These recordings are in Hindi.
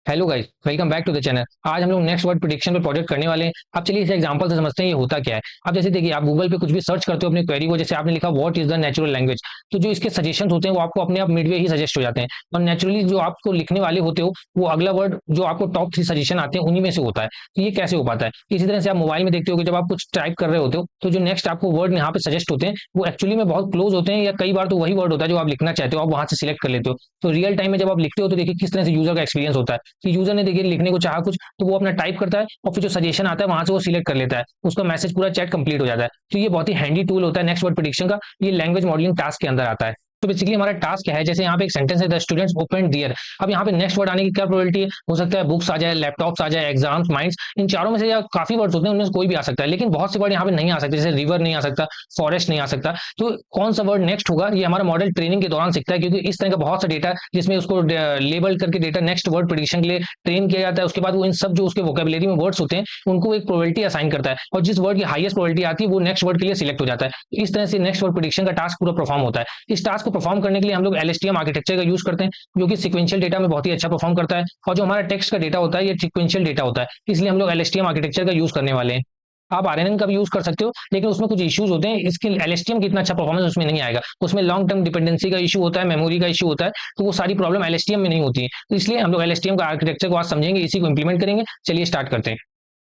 Hello guys, welcome back to the channel. आज हम लोग नेक्स्ट वर्ड प्रिडिक्शन पे प्रोजेक्ट करने वाले हैं। अब चलिए इस एग्जांपल से समझते हैं ये होता क्या है। अब जैसे देखिए, आप गूगल पे कुछ भी सर्च करते हो अपनी क्वेरी को, जैसे आपने लिखा what is the natural language, तो जो इसके सजेशन होते हैं वो आपको अपने आप मिडवे ही सजेस्ट हो जाते हैं। और नेचुरली जो आपको लिखने वाले होते हो वो अगला वर्ड जो आपको टॉप 3 सजेशन आते हैं उन्हीं में से होता है। तो ये कैसे हो पाता है? इसी तरह से आप मोबाइल में देखते हो कि जब आप कुछ टाइप कर रहे होते हो तो जो नेक्स्ट आपको वर्ड यहाँ पे सजेस्ट होते हैं वो एक्चुअली में बहुत क्लोज होते हैं, या कई बार तो वही वर्ड होता है जो आप लिखना चाहते हो, आप वहां से सिलेक्ट कर लेते हो। तो रियल टाइम में जब आप लिखते हो तो देखिए किस तरह से यूजर का एक्सपीरियंस होता है कि यूजर ने देखिए लिखने को चाहा कुछ, तो वो अपना टाइप करता है और फिर जो सजेशन आता है वहां से वो सिलेक्ट कर लेता है, उसका मैसेज पूरा चैट कंप्लीट हो जाता है। तो ये बहुत ही हैंडी टूल होता है नेक्स्ट वर्ड प्रिडिक्शन का। ये लैंग्वेज मॉडलिंग टास्क के अंदर आता है। तो बेसिकली हमारा टास्क क्या है, जैसे यहाँ पे एक सेंटेंस है द स्टूडेंट्स ओपन दियर। अब यहाँ पे नेक्स्ट वर्ड आने की क्या प्रोबेबिलिटी है? हो सकता है बुक्स आ जाए, लैपटॉप्स आ जाए, एग्जाम्स, माइंड्स, इन चारों में से या काफी वर्ड्स होते हैं उनमें से कोई भी आ सकता है, लेकिन बहुत से वर्ड यहाँ पे नहीं आ सकते, जैसे रिवर नहीं आ सकता, फॉरेस्ट नहीं आ सकता। तो कौन सा वर्ड नेक्स्ट होगा ये हमारा मॉडल ट्रेनिंग के दौरान सीखता है, क्योंकि इस तरह का बहुत सा डेटा जिसमें उसको लेबल करके डेटा नेक्स्ट वर्ड प्रिडिक्शन के लिए ट्रेन किया जाता है। उसके बाद वो इन सब जो उसके वोकेबुलरी में वर्ड्स होते हैं उनको एक प्रोबेबिलिटी असाइन करता है, और जिस वर्ड की हाईएस्ट प्रोबेबिलिटी आती है वो नेक्स्ट वर्ड के लिए सिलेक्ट हो जाता है। इस तरह से नेक्स्ट वर्ड प्रिडिक्शन का टास्क पूरा परफॉर्म होता है। इस टास्क को परफॉर्म करने के लिए हम लोग एलएसटीएम आर्किटेक्चर का यूज करते हैं, जो कि सीक्वेंशियल डेटा में बहुत ही अच्छा परफॉर्म करता है। और जो हमारा टेक्स्ट का डेटा होता है ये सीक्वेंशियल डेटा होता है, इसलिए हम लोग एलएसटीएम आर्किटेक्चर का यूज करने वाले हैं। आप आरएनएन का भी यूज कर सकते हो, लेकिन उसमें कुछ इश्यूज होते हैं, इसके एलएसटीएम की इतना अच्छा परफॉर्मेंस उसमें नहीं आएगा। उसमें लॉन्ग टर्म डिपेंडेंसी का इशू होता है, मेमोरी का इशू होता है, तो वो सारी प्रॉब्लम एलएसटीएम में नहीं होती है। तो इसलिए हम लोग एलएसटीएम का आर्किटेक्चर को आज समझेंगे, इसी को इंप्लीमेंट करेंगे। चलिए स्टार्ट करते हैं।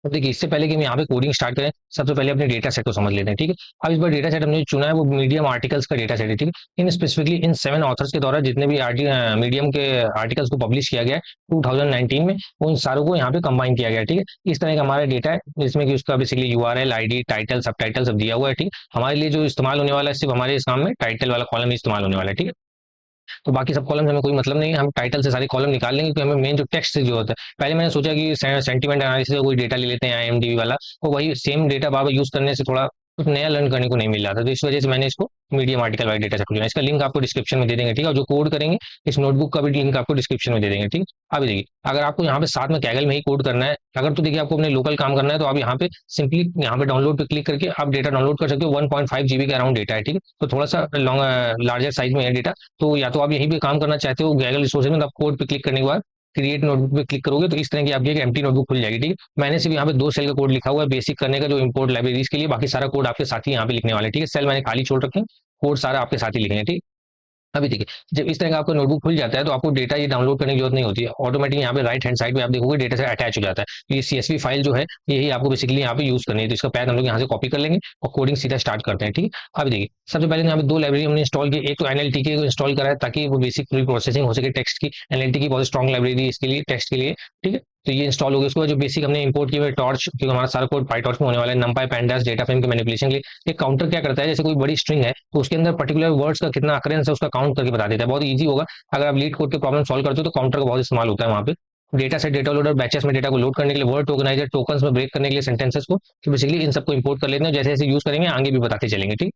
अब देखिए, इससे पहले कि हम यहाँ पे कोडिंग स्टार्ट करें, सबसे पहले अपने डेटा सेट को समझ लेते हैं, ठीक है। अब इस बार डेटा सेट हमने चुना है वो मीडियम आर्टिकल्स का डेटा सेट है, ठीक है। इन स्पेसिफिकली इन 7 ऑथर्स के द्वारा जितने भी मीडियम के आर्टिकल्स को पब्लिश किया गया है 2019 में, उन सारों को यहाँ पे कंबाइन किया गया है, ठीक है। इस तरह का हमारा डेटा है, जिसमें कि उसका बेसिकली यूआरएल, आईडी, टाइटल, सब टाइटल सब दिया हुआ है, ठीक है। हमारे लिए जो इस्तेमाल होने वाला है सिर्फ हमारे इस काम में टाइटल वाला कॉलम इस्तेमाल होने वाला है, ठीक है। तो बाकी सब कॉलम हमें कोई मतलब नहीं है, हम टाइटल से सारे कॉलम निकाल लेंगे, क्योंकि हमें मेन जो टेक्स्ट से जो होता है, पहले मैंने सोचा कि सेंटीमेंट एनालिसिस का कोई डेटा ले लेते हैं आईएमडीबी वाला, तो वही सेम डेटा बार बार यूज करने से थोड़ा कुछ नया लर्न करने को नहीं मिल रहा था, तो इस वजह से मैंने इसको मीडियम आर्टिकल वाले डेटा सेट को चुना। इसका लिंक आपको डिस्क्रिप्शन में दे देंगे, ठीक है। और जो कोड करेंगे इस नोटबुक का भी लिंक आपको डिस्क्रिप्शन में दे देंगे, ठीक है। अभी देखिए, अगर आपको यहाँ पे साथ में कैगल में ही कोड करना है, अगर तो देखिए आपको अपने लोकल काम करना है, तो आप यहाँ पे सिंपली यहाँ पे डाउनलोड पे क्लिक करके आप डेटा डाउनलोड कर सकते हो। 1.5 जीबी के अराउंड डेटा है, ठीक है। तो थोड़ा सा लॉन्ग लार्जर साइज में है डेटा। तो या तो आप यहीं पे काम करना चाहते हो गैगल रिसोर्सेज में, तो आप कोड पे क्लिक करने के बाद क्रिएट नोटबुक पे क्लिक करोगे तो इस तरह की आपकी एक एम्प्टी नोटबुक खुल जाएगी, ठीक है। मैंने सिर्फ यहाँ पे 2 सेल का कोड लिखा हुआ है बेसिक करने का, जो इंपोर्ट लाइब्रेरीज के लिए, बाकी सारा कोड आपके साथ ही यहाँ पे लिखने वाले हैं, ठीक है। सेल मैंने खाली छोड़ रखे हैं, कोड सारा आपके साथ ही लिखेंगे, ठीक। अभी देखिए, जब इस तरह का आपका नोटबुक खुल जाता है तो आपको डेटा ये डाउनलोड करने की जरूरत नहीं होती है, ऑटोमेटिक यहाँ पे राइट हैंड साइड पे आप देखोगे डेटा से अटैच हो जाता है। तो ये सीएसवी फाइल जो है यही आपको बेसिकली यहाँ पे यूज करनी है, तो इसका पैथ हम लोग यहाँ से कॉपी कर लेंगे और कोडिंग सीधा स्टार्ट करते हैं, ठीक है। अभी देखिए, सबसे पहले यहाँ पे 2 लाइब्रेरी हमने इंस्टॉल की। एक तो एनएलटीके को इंस्टॉल करा है ताकि वो बेसिक प्री प्रोसेसिंग हो सके टेक्स्ट की। एनएलटीके बहुत स्ट्रॉन्ग लाइब्रेरी इसके लिए, टेक्स्ट के लिए, ठीक है। तो ये इंस्टॉल हो गया। उसके बाद जो बेसिक हमने इंपोर्ट किया है टॉर्च, क्योंकि हमारा सारा कोड पाइटॉर्च में होने वाला है। नंपाई, पैंडास, डेटा फ्रेम के मैनिपुलेशन के लिए। एक काउंटर क्या करता है, जैसे कोई बड़ी स्ट्रिंग है तो उसके अंदर पर्टिकुलर वर्ड्स का कितना अकरेंस है उसका काउंट करके बता देता है, बहुत ईजी होगा। अगर आप लीड कोड के प्रॉब्लम सॉल्व करते हो तो काउंटर का बहुत इस्तेमाल होता है वहाँ पे। Data set, data loader, batches में डेटा को लोड करने के लिए, वर्ड टोकनाइजर, टोकन्स में ब्रेक करने के लिए सेंटेंसेस को, तो बेसिकली इन सबको इंपोर्ट कर लेते हैं। जैसे जैसे यूज करेंगे आगे भी बताते चलेंगे, ठीक।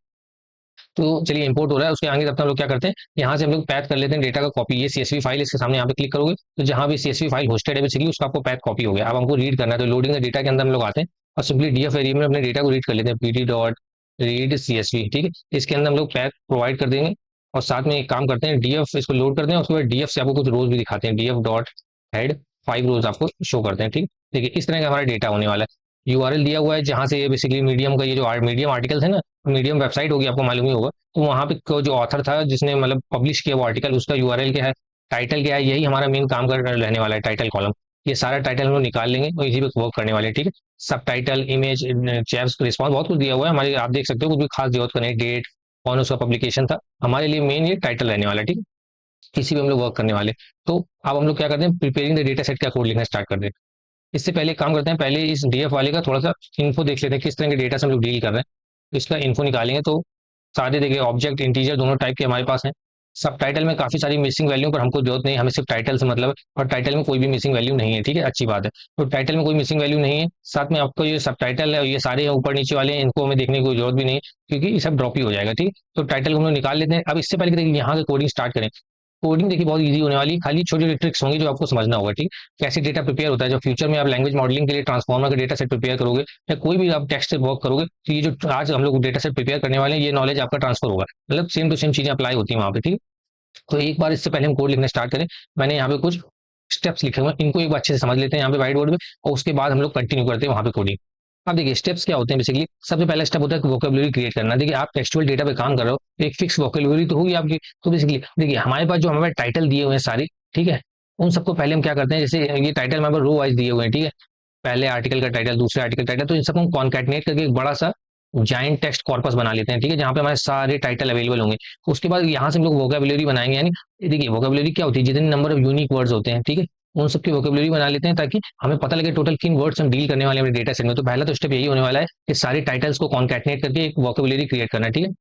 तो चलिए इंपोर्ट हो रहा है, उसके आगे तब तक हम लोग क्या करते हैं, यहाँ से हम लोग पैथ कर लेते हैं डेटा का कॉपी। ये सीएसवी फाइल, इसके सामने यहाँ पे क्लिक करोगे तो जहाँ भी सीएसवी फाइल होस्टेड है बेसिकली उसका आपको पैथ कॉपी हो गया। अब हमको रीड करना है, तो लोडिंग द डेटा के अंदर हम लोग आते हैं और सिंपली डीएफ एरिया में अपने डेटा को रीड कर लेते हैं, पीडी डॉट रीड सीएसवी, ठीक है। इसके अंदर हम लोग पैथ प्रोवाइड कर देंगे और साथ में एक काम करते हैं, डीएफ इसको लोड करते हैं, उसके बाद डीएफ से आपको कुछ रोज भी दिखाते हैं, डीएफ डॉट हेड 5 रोज आपको शो करते हैं, ठीक। देखिए इस तरह का हमारा डेटा होने वाला है। यूआरएल दिया हुआ है जहां से ये बेसिकली मीडियम का, ये जो मीडियम आर्टिकल्स है ना, मीडियम वेबसाइट होगी, आपको मालूम ही होगा। तो वहां पे जो ऑथर था जिसने मतलब पब्लिश किया वो आर्टिकल, उसका यूआरएल क्या है, टाइटल क्या है, यही हमारा मेन काम कर रहने वाला है, टाइटल कॉलम। ये सारा टाइटल हम लोग निकाल लेंगे और इसी पे वर्क करने वाले हैं, ठीक है। सब टाइटल, इमेज, चैप्स, रिस्पॉन्स, बहुत कुछ दिया हुआ है हमारे, आप देख सकते हो, कुछ भी खास जरूरत का नहीं, डेट, कौन उसका पब्लिकेशन था। हमारे लिए मेन ये टाइटल रहने वाला है, ठीक है। इसी पे हम लोग वर्क करने वाले। तो अब हम लोग क्या करते हैं, प्रिपेयरिंग द डेटा सेट का कोड लिखना स्टार्ट कर दें। इससे पहले एक काम करते हैं, पहले इस डीएफ वाले का थोड़ा सा इन्फो देख लेते हैं, किस तरह के डेटा से हम लोग डील कर रहे हैं। तो इसका इन्फो निकालेंगे तो सारे देखिए ऑब्जेक्ट, इंटीजर दोनों टाइप के हमारे पास हैं। सब टाइटल में काफी सारी मिसिंग वैल्यू, पर हमको जरूरत नहीं, हमें सिर्फ टाइटल से मतलब है, और टाइटल में कोई भी मिसिंग वैल्यू नहीं है, ठीक है, अच्छी बात है। तो टाइटल में कोई मिसिंग वैल्यू नहीं है, साथ में आपको ये सब टाइटल है, ये सारे ऊपर नीचे वाले हैं, इनको हमें देखने की कोई जरूरत भी नहीं है, क्योंकि ये सब ड्रॉप ही हो जाएगा, ठीक। तो टाइटल को हम लोग निकाल लेते हैं। अब इससे पहले देखिए यहाँ से कोडिंग स्टार्ट करें। कोडिंग देखिए बहुत इजी होने वाली है, खाली छोटी छोटी ट्रिक्स होंगी जो आपको समझना होगा, ठीक। कैसे डेटा प्रिपेयर होता है, जब फ्यूचर में आप लैंग्वेज मॉडलिंग के लिए ट्रांसफॉर्मर का डेटा सेट प्रिपेयर करोगे या कोई भी आप टेक्स्ट से वर्क करोगे, तो ये जो आज हम लोग डेटा सेट प्रिपेयर करने वाले हैं ये नॉलेज आपका ट्रांसफर होगा, मतलब सेम टू सेम चीजें अप्लाई होती है वहां पे, ठीक। तो एक बार इससे पहले हम कोड लिखना स्टार्ट करें। मैंने यहाँ पे कुछ स्टेप्स लिखे हुए हैं, इनको एक बार अच्छे से समझ लेते हैं यहाँ पे व्हाइट बोर्ड में, और उसके बाद हम लोग कंटिन्यू करते हैं वहाँ पे कोडिंग। अब देखिए स्टेप्स क्या होते हैं बेसिकली। सबसे पहला स्टेप होता है वोकेबुलरी क्रिएट करना। देखिए आप टेक्सचुअल डेटा पे काम कर रहे हो, एक फिक्स वोकेबुलरी तो होगी आपकी। तो बेसिकली देखिए हमारे पास जो हमारे टाइटल दिए हुए हैं सारी, ठीक है, उन सबको पहले हम क्या करते हैं, जैसे ये टाइटल हमारे रो वाइज दिए हुए हैं, ठीक है, पहले आर्टिकल का टाइटल, दूसरे आर्टिकल टाइटल, तो इन सबको हम कॉन्कैटिनेट करके एक बड़ा सा जाइंट टेक्स्ट कॉर्पस बना लेते हैं, ठीक है, जहाँ पे हमारे सारे टाइटल अवेलेबल होंगे। उसके बाद यहाँ से हम लोग वोकेबुलरी बनाएंगे, यानी देखिए वोकेबुलरी क्या होती है, जितने नंबर ऑफ यूनिक वर्ड्स होते हैं, ठीक है, उन सबकी वोकेबुलरी बना लेते हैं, ताकि हमें पता लगे टोटल किन वर्ड्स हम डील करने वाले हैं अपने डेटा सेट में। तो पहला तो स्टेप यही होने वाला है कि सारे टाइटल्स को कॉन्कैटिनेट करके एक वोकेबुलरी क्रिएट करना है, ठीक है।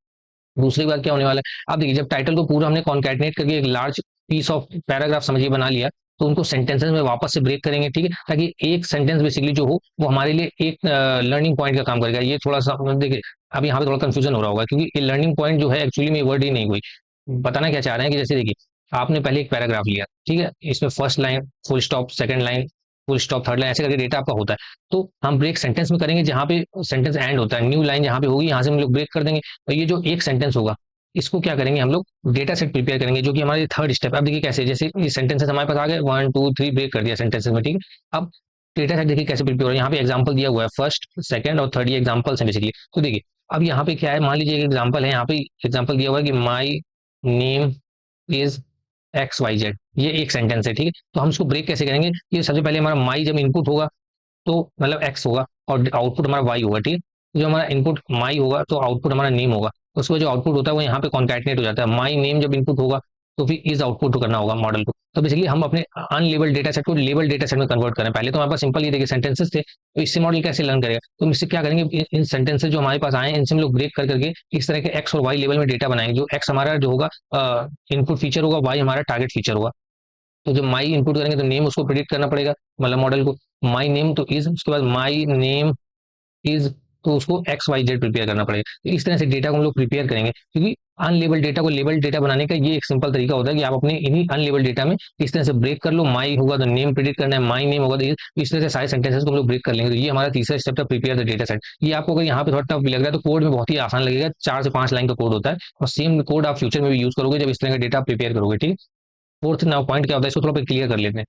दूसरी बात क्या होने वाला है, अब देखिए जब टाइटल को पूरा हमने कॉन्कैटिनेट करके एक लार्ज पीस ऑफ पैराग्राफ समझिए बना लिया, तो उनको सेंटेंसेस में वापस से ब्रेक करेंगे, ठीक है, ताकि एक सेंटेंस बेसिकली जो हो वो हमारे लिए एक लर्निंग पॉइंट का काम करेगा। ये थोड़ा सा देखिए अब यहाँ पे थोड़ा कंफ्यूजन हो रहा होगा, क्योंकि ये लर्निंग पॉइंट जो है एक्चुअली में वर्ड ही नहीं हुई। बताना क्या चाह रहे हैं कि जैसे देखिए आपने पहले एक पैराग्राफ लिया, ठीक है, इसमें first line full stop, second line full stop, third line, ऐसे करके डेटा आपका होता है। तो हम ब्रेक सेंटेंस में करेंगे जहाँ पे सेंटेंस एंड होता है, न्यू लाइन जहाँ पे होगी यहाँ से हम लोग ब्रेक कर देंगे। और ये जो एक सेंटेंस होगा इसको क्या करेंगे हम लोग डेटा सेट प्रिपेयर करेंगे, जो कि हमारे थर्ड स्टेप। अब देखिए कैसे, जैसे ये सेंटेंसेस हमारे पास आ गए, 1 2 3 ब्रेक कर दिया सेंटेंसेस में, ठीक है। अब डेटा सेट देखिए कैसे प्रिपेयर हो रहा है, यहाँ पे एग्जाम्पल दिया हुआ है, फर्स्ट सेकंड और थर्ड, ये एग्जाम्पल्स हैं बेसिकली। तो देखिए अब यहाँ पे क्या है, मान लीजिए एक एग्जाम्पल है, यहाँ पे एग्जाम्पल दिया हुआ है कि my name is X Y Z, ये एक सेंटेंस है, ठीक है। तो हम इसको ब्रेक कैसे करेंगे, ये सबसे पहले हमारा माई जब इनपुट होगा तो मतलब एक्स होगा, और आउटपुट हमारा वाई होगा, ठीक है। तो जो हमारा इनपुट माई होगा तो आउटपुट हमारा नेम होगा। उसका जो आउटपुट होता है वो यहाँ पे कॉन्कैटिनेट हो जाता है, माई नेम जब इनपुट होगा तो फिर इज आउटपुट करना होगा मॉडल को। तो बेसिकली हम अपने अनलेबल डेटा सेट को लेबल डेटा सेट में कन्वर्ट करें। पहले तो हमारे पास सिंपल ये देखिए सेंटेंसेस थे, तो इससे मॉडल कैसे लर्न करेगा, तो हम इससे क्या करेंगे, इन सेंटेंसेस जो हमारे पास आए हैं इनसे हम लोग ब्रेक कर करके इस तरह के एक्स और वाई लेवल में डेटा बनाएंगे। जो एक्स हमारा जो होगा इनपुट फीचर होगा, वाई हमारा टारगेट फीचर होगा। तो जब माई इनपुट करेंगे तो नेम उसको प्रिडिक्ट करना पड़ेगा, मतलब मॉडल को, माई नेम तो इज, उसके बाद माई नेम इज, तो उसको एक्स वाई जेड प्रिपेयर करना पड़ेगा। तो इस तरह से डेटा को हम लोग प्रिपेयर करेंगे, क्योंकि अनलेबल डेटा को लेबल डेटा बनाने का ये एक सिंपल तरीका होता है कि आप अपने इन्हीं अनलेबल डेटा में इस तरह से ब्रेक कर लो। माई होगा तो नेम प्रिडिक्ट करना है, माई नेम होगा तो इस तरह से सारे सेंटेंसेस को हम लोग ब्रेक कर लेंगे। तो ये हमारा तीसरा स्टेप था, प्रिपेयर द डेटा सेट। ये आपको अगर यहाँ पे थोड़ा टफ भी लग रहा है तो कोड में बहुत ही आसान लगेगा, 4 से 5 लाइन का कोड होता है, और सेम कोड आप फ्यूचर में भी यूज करोगे जब इस तरह का डेटा प्रिपेयर करोगे, ठीक है। फोर्थ नाउ पॉइंट क्या होता है, इसको थोड़ा क्लियर कर लेते हैं।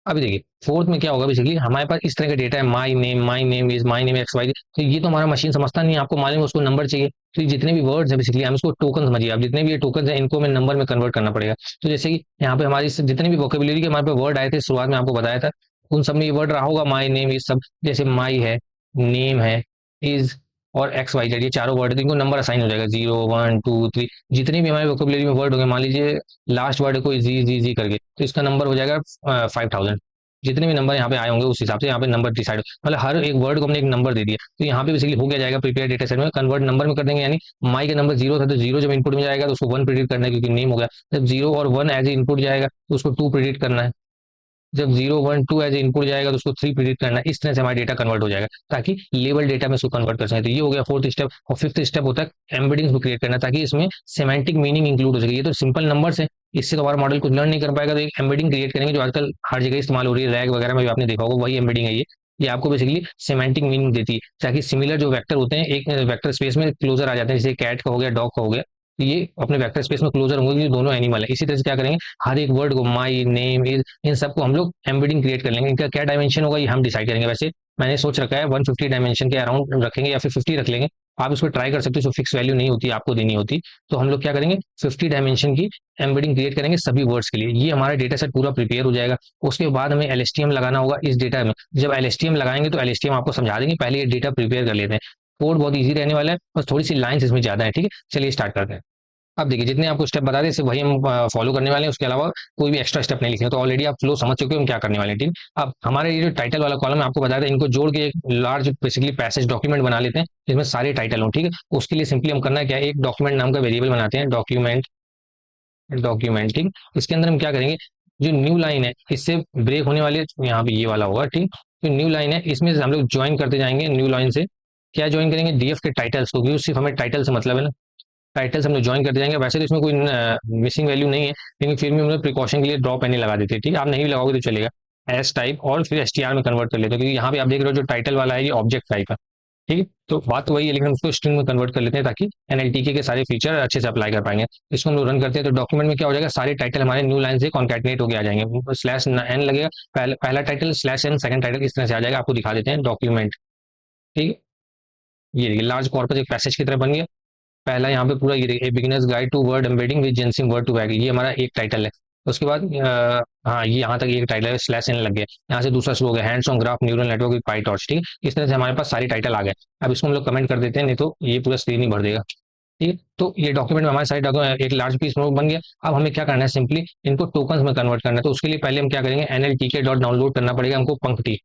अभी देखिए फोर्थ में क्या होगा, बेसिकली हमारे पास इस तरह का डेटा है, my name is, my name X Y, तो ये तो हमारा मशीन समझता नहीं है, आपको मालूम है उसको नंबर चाहिए। तो ये जितने भी वर्ड्स हैं बेसिकली हम इसको टोकन समझिए, आप जितने भी ये टोकन है इनको हमें नंबर में कन्वर्ट करना पड़ेगा। तो जैसे कि यहाँ पे हमारी जितने भी वोकेबुलरी के हमारे पे वर्ड आए थे शुरुआत में आपको बताया था, उन सब में ये वर्ड रहा होगा, माई नेम इज सब, जैसे माई है, नेम है, इज और एक्स वाई जेड, ये चारों वर्ड है, तो इनको नंबर असाइन हो जाएगा, 0 1 2 3, जितने भी हमारे वोकेबुलरी में वर्ड होंगे, मान लीजिए लास्ट वर्ड है कोई जी करके, तो इसका नंबर हो जाएगा 5000। जितने भी नंबर यहाँ पे आए होंगे उस हिसाब से यहाँ पे नंबर डिसाइड, मतलब हर एक वर्ड को हमने एक नंबर दे दिया। तो यहाँ पे बेसिकली हो गया जाएगा प्रिपेयर डेटा सेट में कन्वर्ट नंबर में कर देंगे, यानी माई का नंबर 0 था तो 0 जब इनपुट में जाएगा तो उसको 1 प्रिडिक्ट करना है, क्योंकि नेम हो गया। जब 0 और 1 एज ए इनपुट जाएगा तो उसको 2 प्रिडिक्ट करना है। जब 0 1 2 एज इनपुट जाएगा तो उसको 3 प्रिडिक्ट करना है। इस तरह से हमारा डेटा कन्वर्ट हो जाएगा, ताकि लेवल डेटा में इसको कन्वर्ट कर सकें। तो ये हो गया फोर्थ स्टेप। और फिफ्थ स्टेप होता है एम्बेडिंग्स को क्रिएट करना, ताकि इसमें सेमेंटिक मीनिंग इंक्लूड हो सके। ये तो सिंपल नंबर्स है, इससे तो हमारा मॉडल कुछ लर्न नहीं कर पाएगा, तो एक एम्बेडिंग क्रिएट करेंगे जो आजकल हर जगह इस्तेमाल हो रही है, रैग वगैरह में भी आपने देखा होगा, वही एम्बेडिंग है ये आपको बेसिकली सेमेंटिक मीनिंग देती है, ताकि सिमिलर जो वेक्टर होते हैं एक वेक्टर स्पेस में क्लोजर आ जाते हैं, जैसे कैट का हो गया, डॉग का हो गया, तो ये अपने वेक्टर स्पेस में क्लोजर होंगे, ये दोनों एनिमल है। इसी तरह से क्या करेंगे, हर एक वर्ड को, माई नेम इज, इन सबको हम लोग एम्बेडिंग क्रिएट कर लेंगे। इनका क्या डायमेंशन होगा ये हम डिसाइड करेंगे। वैसे मैंने सोच रखा है 150 डायमेंशन के अराउंड रखेंगे, या फिर 50 रख लेंगे, आप इसको ट्राई कर सकते हो, फिक्स वैल्यू नहीं होती, आपको देनी होती। तो हम लोग क्या करेंगे, 50 डायमेंशन की एम्बेडिंग क्रिएट करेंगे सभी वर्ड्स के लिए। ये हमारा डेटा सेट पूरा प्रिपेयर हो जाएगा। उसके बाद हमें एलएसटीएम लगाना होगा इस डेटा में। जब एलएसटीएम लगाएंगे तो एलएसटीएम आपको समझा देंगे, पहले ये डेटा प्रिपेयर कर लेते हैं। कोड बहुत ईजी रहने वाला है, बस थोड़ी सी लाइन्स इसमें ज्यादा है, ठीक है। चलिए स्टार्ट करते हैं। अब देखिए जितने आपको स्टेप बता दें वही हम फॉलो करने वाले हैं, उसके अलावा कोई भी एक्स्ट्रा स्टेप नहीं लिखे, तो ऑलरेडी आप फ्लो समझ चुके हो हम क्या करने वाले हैं, ठीक है। अब हमारे ये जो टाइटल वाला कॉलम है आपको बताया था, इनको जोड़ के एक लार्ज बेसिकली पैसेज डॉक्यूमेंट बना लेते हैं जिसमें सारे टाइटल हों, ठीक है। उसके लिए सिंपली हम करना है क्या, एक डॉक्यूमेंट नाम का वेरिएबल बनाते हैं, डॉक्यूमेंट, ठीक। इसके अंदर हम क्या करेंगे, जो न्यू लाइन है इससे ब्रेक होने वाले, यहाँ पे ये वाला होगा, ठीक। तो न्यू लाइन है इसमें से हम लोग ज्वाइन करते जाएंगे, न्यू लाइन से क्या ज्वाइन करेंगे, डीएफ के टाइटल्स को, क्योंकि सिर्फ हमें टाइटल से मतलब है ना, टाइटल्स हम लोग ज्वाइन करते जाएंगे। वैसे तो इसमें कोई मिसिंग वैल्यू नहीं है, लेकिन फिर भी हम लोग प्रिकॉशन के लिए ड्रॉप एनी लगा देते हैं, ठीक है। आप नहीं भी लगाओगे तो चलेगा, एस टाइप और फिर एसटीआर में कन्वर्ट कर लेते हैं, क्योंकि यहाँ पे आप देख रहे हो जो टाइटल वाला है ये ऑब्जेक्ट टाइप है, ठीक है, तो बात तो वही है, लेकिन हम उसको स्ट्रिंग में कन्वर्ट कर लेते हैं ताकि एनएलटीके के सारे फीचर अच्छे से अप्लाई कर पाएंगे। इसको हम लोग रन करते हैं तो डॉक्यूमेंट में क्या हो जाएगा, सारे टाइटल हमारे न्यू लाइन से कॉन्कैटिनेट होकर आ जाएंगे, स्लैश एन लगेगा, पहला title slash N, second title, इस तरह से आ जाएगा। आपको दिखा देते हैं डॉक्यूमेंट। ठीक है, ये देखिए लार्ज कॉर्पस एक पैसेज की तरह बन गया। पहला यहाँ पे पूरा ये देखिए, beginners guide to word embedding with Gensim word to bag, ये हमारा एक टाइटल है। उसके बाद हाँ, ये यहाँ तक एक टाइटल है, स्लैश एन लग गया। यहाँ से दूसरा शुरू हो गया, hands on graph neural network with PyTorch. ठीक है, इस तरह से हमारे पास सारी टाइटल आ गए। अब इसको हम लोग कमेंट कर देते हैं, नहीं तो ये पूरा स्क्रीन ही भर देगा। ठीक है, तो ये डॉक्यूमेंट में हमारे सारे डॉक्यूमेंट एक लार्ज पीस में बन गया। अब हमें क्या करना है, सिंपली इनको टोकन्स में कन्वर्ट करना है। तो उसके लिए पहले हम क्या करेंगे, एनएलटीके डॉट डाउनलोड करना पड़ेगा हमको, पंक्ति।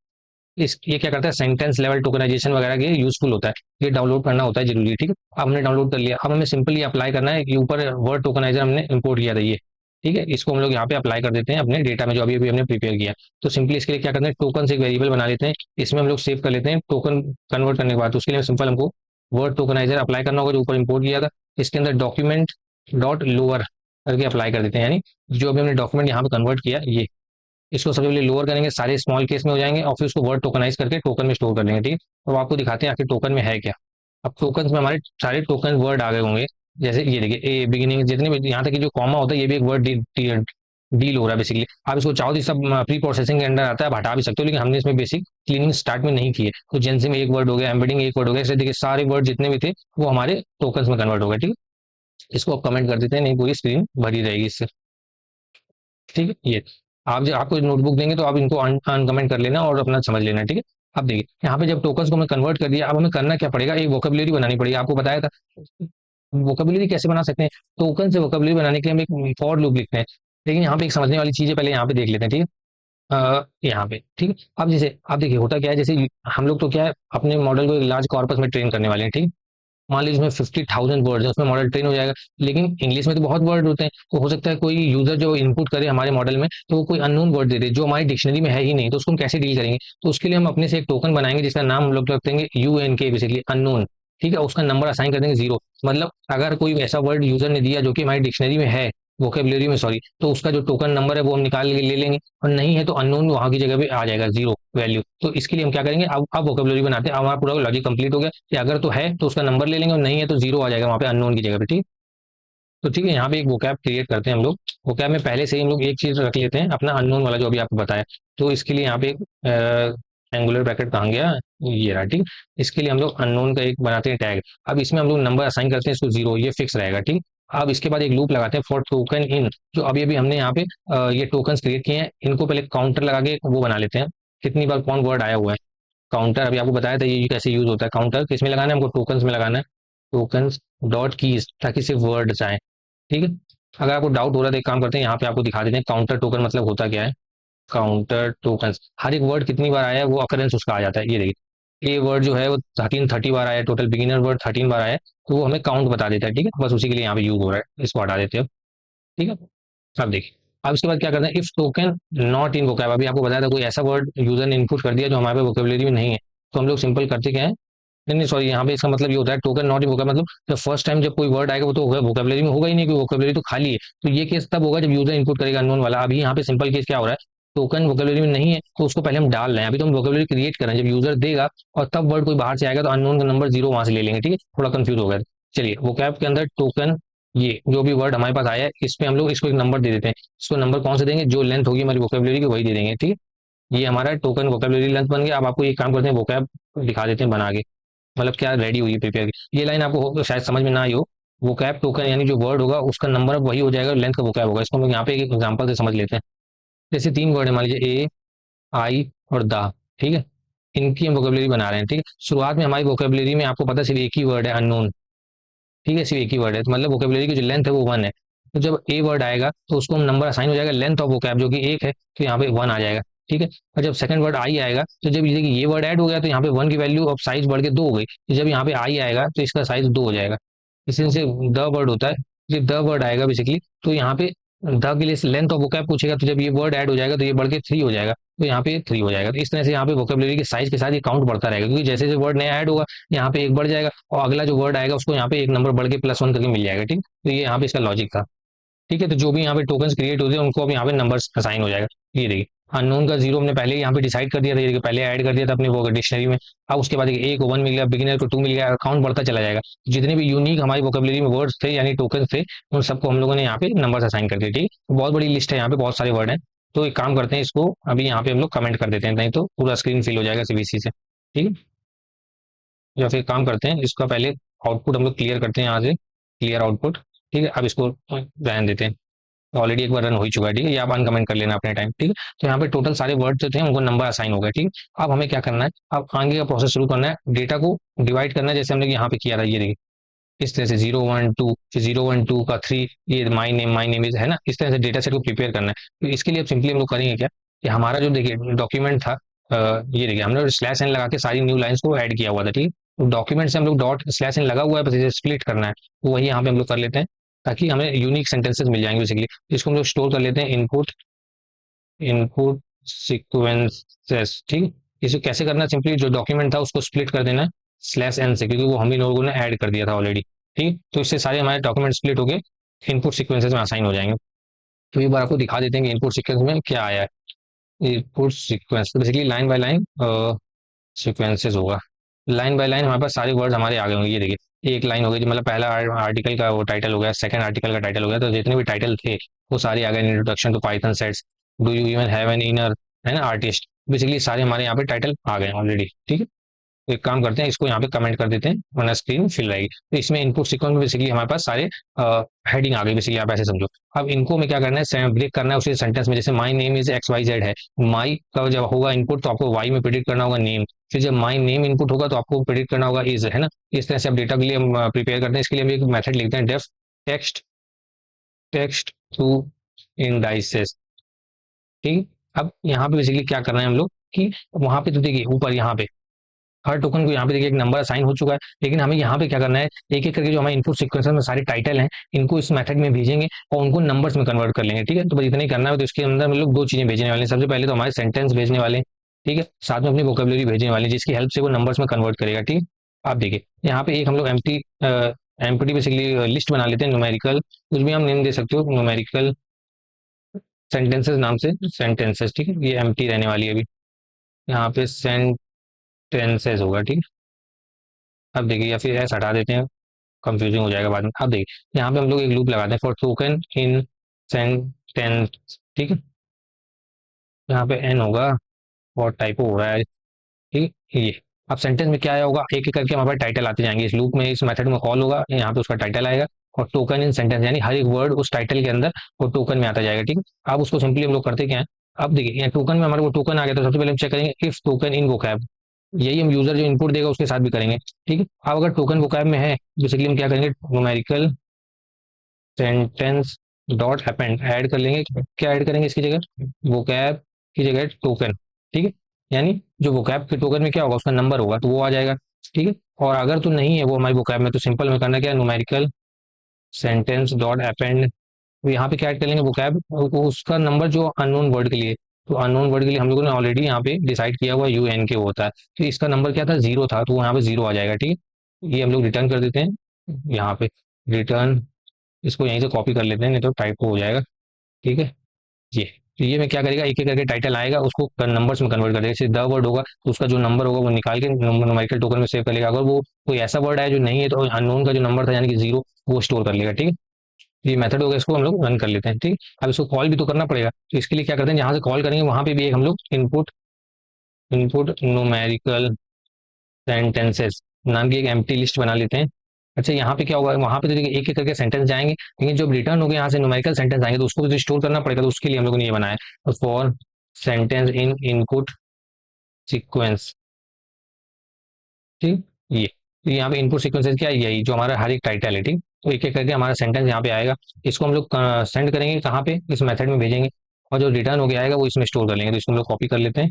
इस ये क्या करता है, सेंटेंस लेवल टोकनाइजेशन वगैरह के यूजफुल होता है, ये डाउनलोड करना होता है जरूरी। ठीक है, अब हमने डाउनलोड कर लिया। अब हमें सिंपली अप्लाई करना है कि ऊपर वर्ड टोकनाइजर हमने इंपोर्ट किया था ये। ठीक है, इसको हम लोग यहाँ पे अप्लाई कर देते हैं अपने डेटा में जो अभी अभी हमने प्रिपेयर किया। तो सिंपली इसके लिए क्या करते हैं, टोकन से एक वेरिएबल बना लेते हैं, इसमें हम लोग सेव कर लेते हैं टोकन कन्वर्ट करने के बाद। तो उसके लिए सिंपल हमको वर्ड टोकनाइजर अप्लाई करना होगा जो ऊपर इंपोर्ट किया था। इसके अंदर डॉक्यूमेंट डॉट लोअर करके अप्लाई कर देते हैं, यानी जो अभी हमने डॉक्यूमेंट यहाँ पे कन्वर्ट किया ये, इसको सबसे पहले लोअर करेंगे, सारे स्मॉल केस में हो जाएंगे, और फिर उसको वर्ड टोकनाइज करके टोकन में स्टोर कर लेंगे। ठीक है, तो आपको दिखाते हैं आखिर टोकन में है क्या। अब टोकन में हमारे सारे टोकन वर्ड आ गए होंगे। जैसे ये देखिए, ए बिगिनिंग जितने भी यहाँ तक कि जो कॉमा होता है ये भी एक वर्ड डील हो रहा है बेसिकली। आप इसको चाहो तो सब प्री प्रोसेसिंग के अंडर आता है, आप हटा भी सकते हो, लेकिन हमने इसमें बेसिक क्लीनिंग स्टार्ट में नहीं की है। तो जेंसी में एक वर्ड हो गया, एम्बेडिंग एक वर्ड हो गया, ऐसे देखिए सारे वर्ड जितने भी थे वो हमारे टोकन में कन्वर्ट हो गए। ठीक है, इसको आप कमेंट कर देते हैं, नहीं पूरी स्क्रीन भरी रहेगी इससे। ठीक है, ये आप जब आपको नोटबुक देंगे तो आप इनको अनकमेंट कर लेना और अपना समझ लेना। ठीक है, अब देखिए यहाँ पे जब टोकन्स को हमें कन्वर्ट कर दिया, अब हमें करना क्या पड़ेगा, एक वोकेबुलरी बनानी पड़ेगी। आपको बताया था वोकेबुलरी कैसे बना सकते हैं, टोकन से वोकेबुलरी बनाने के लिए हम एक फॉर लूप लिखते हैं। लेकिन यहाँ पे एक समझने वाली चीज है, पहले यहाँ पे देख लेते हैं। ठीक है, यहाँ पे ठीक है। अब जैसे आप देखिए होता क्या है, जैसे हम लोग तो क्या है अपने मॉडल को एक लार्ज कॉर्पस में ट्रेन करने वाले हैं। ठीक, मान लीजिए उसमें 50,000 वर्ड है, उसमें मॉडल ट्रेन हो जाएगा। लेकिन इंग्लिश में तो बहुत वर्ड होते हैं, तो हो सकता है कोई यूजर जो इनपुट करे हमारे मॉडल में तो वो कोई अननोन वर्ड दे दे जो हमारी डिक्शनरी में है ही नहीं, तो उसको हम कैसे डील करेंगे। तो उसके लिए हम अपने से एक टोकन बनाएंगे जिसका नाम हम लोग रखेंगे UN के, बेसिकली अननोन। ठीक है, उसका नंबर असाइन कर देंगे 0। मतलब अगर कोई ऐसा वर्ड यूजर ने दिया जो कि हमारी डिक्शनरी में है, वोकेबुलरी में सॉरी, तो उसका जो टोकन नंबर है वो हम निकाल के ले लेंगे, और नहीं है तो अननोन वहां की जगह पे आ जाएगा 0 वैल्यू। तो इसके लिए हम क्या करेंगे, अब वोकेबुलरी बनाते हैं। अब हमारा पूरा लॉजिक कंप्लीट हो गया कि अगर तो है तो उसका नंबर ले लेंगे, और नहीं है तो 0 आ जाएगा वहां पे अननोन की जगह पे। ठीक, तो ठीक है, यहाँ पे एक वोकैब क्रिएट करते हैं हम लोग। वोकैब में पहले से ही हम लोग एक चीज रख लेते हैं, अपना अननोन वाला जो अभी आपको बताया। तो इसके लिए यहाँ पे एक एंगुलर ब्रैकेट कहाँ गया, ये रहा। ठीक, इसके लिए हम लोग अननोन का एक बनाते हैं टैग। अब इसमें हम लोग नंबर असाइन करते हैं इसको 0, ये फिक्स रहेगा। ठीक, अब इसके बाद एक लूप लगाते हैं फॉर टोकन इन, जो अभी अभी हमने यहाँ पे ये टोकन क्रिएट किए हैं, इनको पहले काउंटर लगा के वो बना लेते हैं, कितनी बार कौन वर्ड आया हुआ है। काउंटर अभी आपको बताया था ये कैसे यूज होता है। काउंटर किसमें लगाना है, हमको टोकन में लगाना है, टोकन डॉट कीज, ताकि सिर्फ वर्ड आए। ठीक है, अगर आपको डाउट हो रहा है तो एक काम करते हैं, यहाँ पे आपको दिखा देते हैं काउंटर टोकन मतलब होता क्या है। काउंटर टोकन, हर एक वर्ड कितनी बार आया है वो अकरेंस उसका आ जाता है। ये देखिए, ए वर्ड जो है वो 30 बार आया है, टोटल बिगिनर वर्ड 13 बार आया है, तो वो हमें काउंट बता देता है। ठीक है, बस उसी के लिए यहाँ पे यूज हो रहा है, इसको हटा देते हैं। ठीक है, अब देखिए, अब इसके बाद क्या करते हैं, if token not in vocab, अभी आपको बताया था कोई ऐसा वर्ड यूजर ने इनपुट कर दिया जो हमारे वोकेबुलरी में नहीं है, तो हम लोग सिंपल करते क्या है, नहीं नहीं सॉरी, यहाँ पे इसका मतलब ये होता है टोकन नॉट इन वोकैब, मतलब जब फर्स्ट टाइम जब कोई वर्ड आएगा वो तो वोकेबुलरी में होगा ही नहीं, क्योंकि वोकेबुलरी तो खाली है। तो ये केस तब होगा जब यूजर इनपुट करेगा अननोन वाला। अभी यहाँ पे सिंपल केस क्या हो रहा है, टोकन वोकेबुलरी में नहीं है तो उसको पहले हम डाल रहे हैं, अभी तो हम वोकेबुलरी क्रिएट कर रहे हैं। जब यूजर देगा और तब वर्ड कोई बाहर से आएगा तो अननोन का नंबर 0 वहां से ले लेंगे। ठीक है, थोड़ा कंफ्यूज हो गया। चलिए, वोकैब के अंदर टोकन, ये जो भी वर्ड हमारे पास आया है इस पे हम लोग इसको एक नंबर दे देते हैं। इसको नंबर कौन से देंगे, जो लेंथ होगी हमारी वोकेबुलरी की वही दे देंगे। ठीक है, ये हमारा टोकन वोकेबुलरी लेंथ बन गया। अब आपको ये काम करते हैं, वोकैब दिखा देते हैं बना के, मतलब क्या रेडी हुई है प्रिपेयर की। ये लाइन आपको शायद समझ में ना आई हो, वोकैब टोकन यानी जो वर्ड होगा उसका नंबर वही हो जाएगा, लेंथ का वोकैब होगा। इसको हम लोग यहाँ पे एक एग्जांपल से समझ लेते हैं। जैसे 3 वर्ड है, मान लीजिए ए, आई और दा। ठीक है, इनकी हम वोकेबुलरी बना रहे हैं। ठीक है, शुरुआत में हमारी वोकेबुलरी में आपको पता है सिर्फ एक ही वर्ड है, अननोन। ठीक है, सिर्फ एक ही वर्ड है, तो मतलब वोकेबुलरी की जो लेंथ है वो 1 है। तो जब ए वर्ड आएगा तो उसको हम नंबर असाइन हो जाएगा लेंथ ऑफ वोकैब जो कि 1 है, तो यहाँ पे 1 आ जाएगा। ठीक है, और जब सेकंड वर्ड आई आएगा तो जब ये वर्ड ऐड हो गया तो यहाँ पे 1 की वैल्यू अब साइज बढ़ के 2 हो गई। तो जब यहाँ पे आई आएगा तो इसका साइज 2 हो जाएगा। इसी से द वर्ड होता है, जब द वर्ड आएगा बेसिकली तो यहाँ पे द के लिए लेंथ ऑफ वोकैब पूछेगा, तो जब ये वर्ड ऐड हो जाएगा तो ये बढ़ के 3 हो जाएगा, तो यहाँ पे 3 हो जाएगा। तो इस तरह से यहाँ पे वोकेबुलरी के साइज के साथ ये काउंट बढ़ता रहेगा, क्योंकि जैसे जैसे वर्ड नया ऐड होगा यहाँ पे एक बढ़ जाएगा, और अगला जो वर्ड आएगा उसको यहाँ पे एक नंबर बढ़ के +1 करके मिल जाएगा। ठीक, तो ये यहाँ पे इसका लॉजिक था। ठीक है, तो जो भी यहाँ पे टोकन क्रिएट होते हैं उनको अब यहाँ पे नंबर असाइन हो जाएगा। ये देखिए, अननोन का जीरो हमने पहले यहाँ पे डिसाइड कर दिया था, ये पहले ऐड कर दिया था अपने वो डिक्शनरी में। अब उसके बाद ए को 1 मिल गया, बिगिनर को 2 मिल गया, काउंट बढ़ता चला जाएगा। जितने भी यूनिक हमारी वोकेबलरी में वर्ड्स थे यानी टोकन थे, उन सबको हम लोगों ने यहाँ पे नंबर असाइन कर दिए। ठीक है, बहुत बड़ी लिस्ट है, यहाँ पे बहुत सारे वर्ड हैं। तो एक काम करते हैं, इसको अभी यहाँ पे हम लोग कमेंट कर देते हैं, नहीं तो पूरा स्क्रीन फिल हो जाएगा सीबीसी से। ठीक है, या फिर काम करते हैं, इसका पहले आउटपुट हम लोग क्लियर करते हैं यहाँ से, क्लियर आउटपुट। ठीक है, अब इसको रहने देते हैं, ऑलरेडी एक बार रन हो ही चुका है। ठीक है, ये आप अनकमेंट कर लेना अपने टाइम। ठीक है, तो यहाँ पे टोटल सारे वर्ड जो थे उनको नंबर असाइन हो गए। ठीक है, अब हमें क्या करना है, अब आगे का प्रोसेस शुरू करना है, डेटा को डिवाइड करना है, जैसे हमने यहाँ पे किया था, ये देखिए इस तरह से 0 1 2, फिर 0 1 2 का 3, ये माई नेम इज है ना, इस तरह से डेटा सेट को प्रिपेयर करना है। तो इसके लिए अब सिंपली हम लोग करेंगे क्या, कि हमारा जो देखिए डॉक्यूमेंट था, ये देखिए हमने स्लैश एन लगा के सारी न्यू लाइंस को ऐड किया हुआ था। ठीक है, तो डॉक्यूमेंट से हम लोग डॉट स्लैश एन लगा हुआ है, बस इसे स्प्लिट करना है, तो वही यहाँ पे हम लोग कर लेते हैं, ताकि हमें यूनिक सेंटेंसेस मिल जाएंगे बेसिकली। इसको हम लोग स्टोर कर लेते हैं, इनपुट इनपुट सीक्वेंसेस। ठीक है, इसे कैसे करना है, सिंपली जो डॉक्यूमेंट था उसको स्प्लिट कर देना है स्लैश एन से, क्योंकि वो हम ही लोगों ने ऐड कर दिया था ऑलरेडी। ठीक, तो इससे सारे हमारे डॉक्यूमेंट स्प्लिट होके इनपुट सीक्वेंसेस में असाइन हो जाएंगे। तो एक बार आपको दिखा देते हैं कि इनपुट सीक्वेंस में क्या आया है। Input sequence basically line by line sequences होगा, लाइन बाय लाइन हमारे पास सारे वर्ड हमारे आ गए होंगे। ये देखिए एक लाइन हो गई, जो मतलब पहला आर्टिकल का वो टाइटल हो गया, सेकंड आर्टिकल का टाइटल हो गया, तो जितने भी टाइटल थे वो सारे आ गए। Introduction to Python sets, do you even have an inner, है ना, आर्टिस्ट, बेसिकली सारे हमारे यहाँ पे टाइटल आ गए ऑलरेडी। ठीक है, तो एक काम करते हैं, इसको यहाँ पे कमेंट कर देते हैं, वरना स्क्रीन फिल रहेगी। तो इसमें इनपुट सीक्वेंस में बेसिकली हमारे पास सारे हेडिंग आ गई, बेसिकली आप ऐसे समझो। अब इनको में क्या करना है, ब्रेक करना है उसी सेंटेंस में, जैसे my name is X Y Z है, माई का जब होगा इनपुट तो आपको वाई में प्रिडिक्ट करना होगा नेम, फिर जब माई नेम इनपुट होगा तो आपको प्रिडिक्ट करना होगा इज, है ना। इस तरह से आप डेटा के लिए हम प्रिपेयर करते हैं। इसके लिए हम एक मेथड लिखते हैं, def text text to indices. ठीक, अब यहाँ पे बेसिकली क्या करना है हम लोग, कि वहां पे तो देखिए ऊपर यहाँ पे हर टोकन को यहाँ पे देखिए एक नंबर असाइन हो चुका है, लेकिन हमें यहाँ पे क्या करना है, एक एक करके जो हमारे इनपुट सीक्वेंसर में सारे टाइटल हैं, इनको इस मेथड में भेजेंगे और उनको नंबर्स में कन्वर्ट कर लेंगे। ठीक है, तो बस इतना ही करना है। तो इसके अंदर हम लोग दो चीजें भेजने वाले हैं, सबसे पहले तो हमारे सेंटेंस भेजने वाले हैं, ठीक है, साथ में अपनी वोकेबलरी भेजने वाले हैं, जिसकी हेल्प से वो नंबर्स में कन्वर्ट करेगा। ठीक है, आप देखिए यहाँ पे एक हम लोग एम्प्टी बेसिकली लिस्ट बना लेते हैं, न्यूमेरिकल, कुछ भी हम नेम दे सकते हो, न्यूमेरिकल सेंटेंसेस नाम से, सेंटेंसेस। ठीक है, ये एम्प्टी रहने वाली है अभी, यहाँ पे सेंटेंसेस होगा। ठीक है, अब देखिए, या फिर ऐसा हटा देते हैं, कंफ्यूजिंग हो जाएगा बाद में। अब देखिए यहाँ पे हम लोग एक लूप लगाते हैं, फॉर टोकन इन सेंटेंस। ठीक है, यहाँ पे एन होगा, और टाइपो हो रहा है। ठीक है, ये अब सेंटेंस में क्या आया होगा, एक एक करके हमारे पास टाइटल आते जाएंगे, इस लूप में इस मेथड में कॉल होगा, यहाँ पे उसका टाइटल आएगा, और टोकन इन सेंटेंस यानी हर एक वर्ड उस टाइटल के अंदर वो टोकन में आता जाएगा। ठीक है, अब उसको सिंपली हम लोग करते क्या है, अब देखिए यहाँ टोकन में हमारे वो टोकन आ गया, तो सबसे पहले हम चेक करेंगे इफ टोकन इन वोकैब, यही हम यूजर जो इनपुट देगा उसके साथ भी करेंगे। ठीक है, अब अगर टोकन वोकैब में है, बेसिकली हम क्या करेंगे, numerical sentence dot append add कर लेंगे। क्या ऐड करेंगे इसकी जगह, वोकैब की जगह टोकन। ठीक है, यानी जो वोकैब के टोकन में क्या होगा, उसका नंबर होगा तो वो आ जाएगा। ठीक है, और अगर तो नहीं है वो हमारी वोकैब में, तो सिंपल में करना क्या है, न्यूमेरिकल सेंटेंस डॉट अपेंड, तो यहाँ पे क्या ऐड कर लेंगे, वोकैब, उसका नंबर जो अननोन वर्ड के लिए, तो अननोन वर्ड के लिए हम लोगों ने ऑलरेडी यहाँ पे डिसाइड किया हुआ यू एन के होता है, तो इसका नंबर क्या था, जीरो था, तो यहाँ पे जीरो आ जाएगा। ठीक है, ये हम लोग रिटर्न कर देते हैं यहाँ पे, रिटर्न, इसको यहीं से कॉपी कर लेते हैं, नहीं तो टाइप हो जाएगा। ठीक है, ये, तो ये में क्या करेगा, एक एक करके टाइटल आएगा, उसको नंबर्स में कन्वर्ट कर देगा, जैसे द वर्ड होगा तो उसका जो नंबर होगा वो निकाल के न्यूमेरिकल टोकन में सेव कर लेगा, अगर वो कोई ऐसा वर्ड है जो नहीं है तो अननोन का जो नंबर था यानी कि जीरो, वो स्टोर कर लेगा। ठीक है, ये मेथड होगा, इसको हम लोग रन कर लेते हैं। ठीक, अब इसको कॉल भी तो करना पड़ेगा, तो इसके लिए क्या करते हैं, जहां से कॉल करेंगे वहां पे भी एक हम लोग इनपुट इनपुट न्यूमेरिकल सेंटेंसेस नाम की एक एम्प्टी लिस्ट बना लेते हैं। अच्छा, यहाँ पे क्या होगा, वहां पे तो देखिए एक एक करके सेंटेंस जाएंगे, लेकिन जब रिटर्न हो गए यहाँ से न्यूमेरिकल सेंटेंस आएंगे तो उसको भी स्टोर करना पड़ेगा, तो उसके लिए हम लोगों ने ये बनाया है, for sentence in input sequence. ठीक, ये, तो यहाँ पे इनपुट सीक्वेंसेस क्या है, यही जो हमारा हर एक टाइटल है। ठीक, तो एक एक करके हमारा सेंटेंस यहाँ पे आएगा, इसको हम लोग सेंड करेंगे कहाँ पे, इस मेथड में भेजेंगे, और जो रिटर्न हो गया आएगा वो इसमें स्टोर कर लेंगे, तो इसको हम लोग कॉपी कर लेते हैं,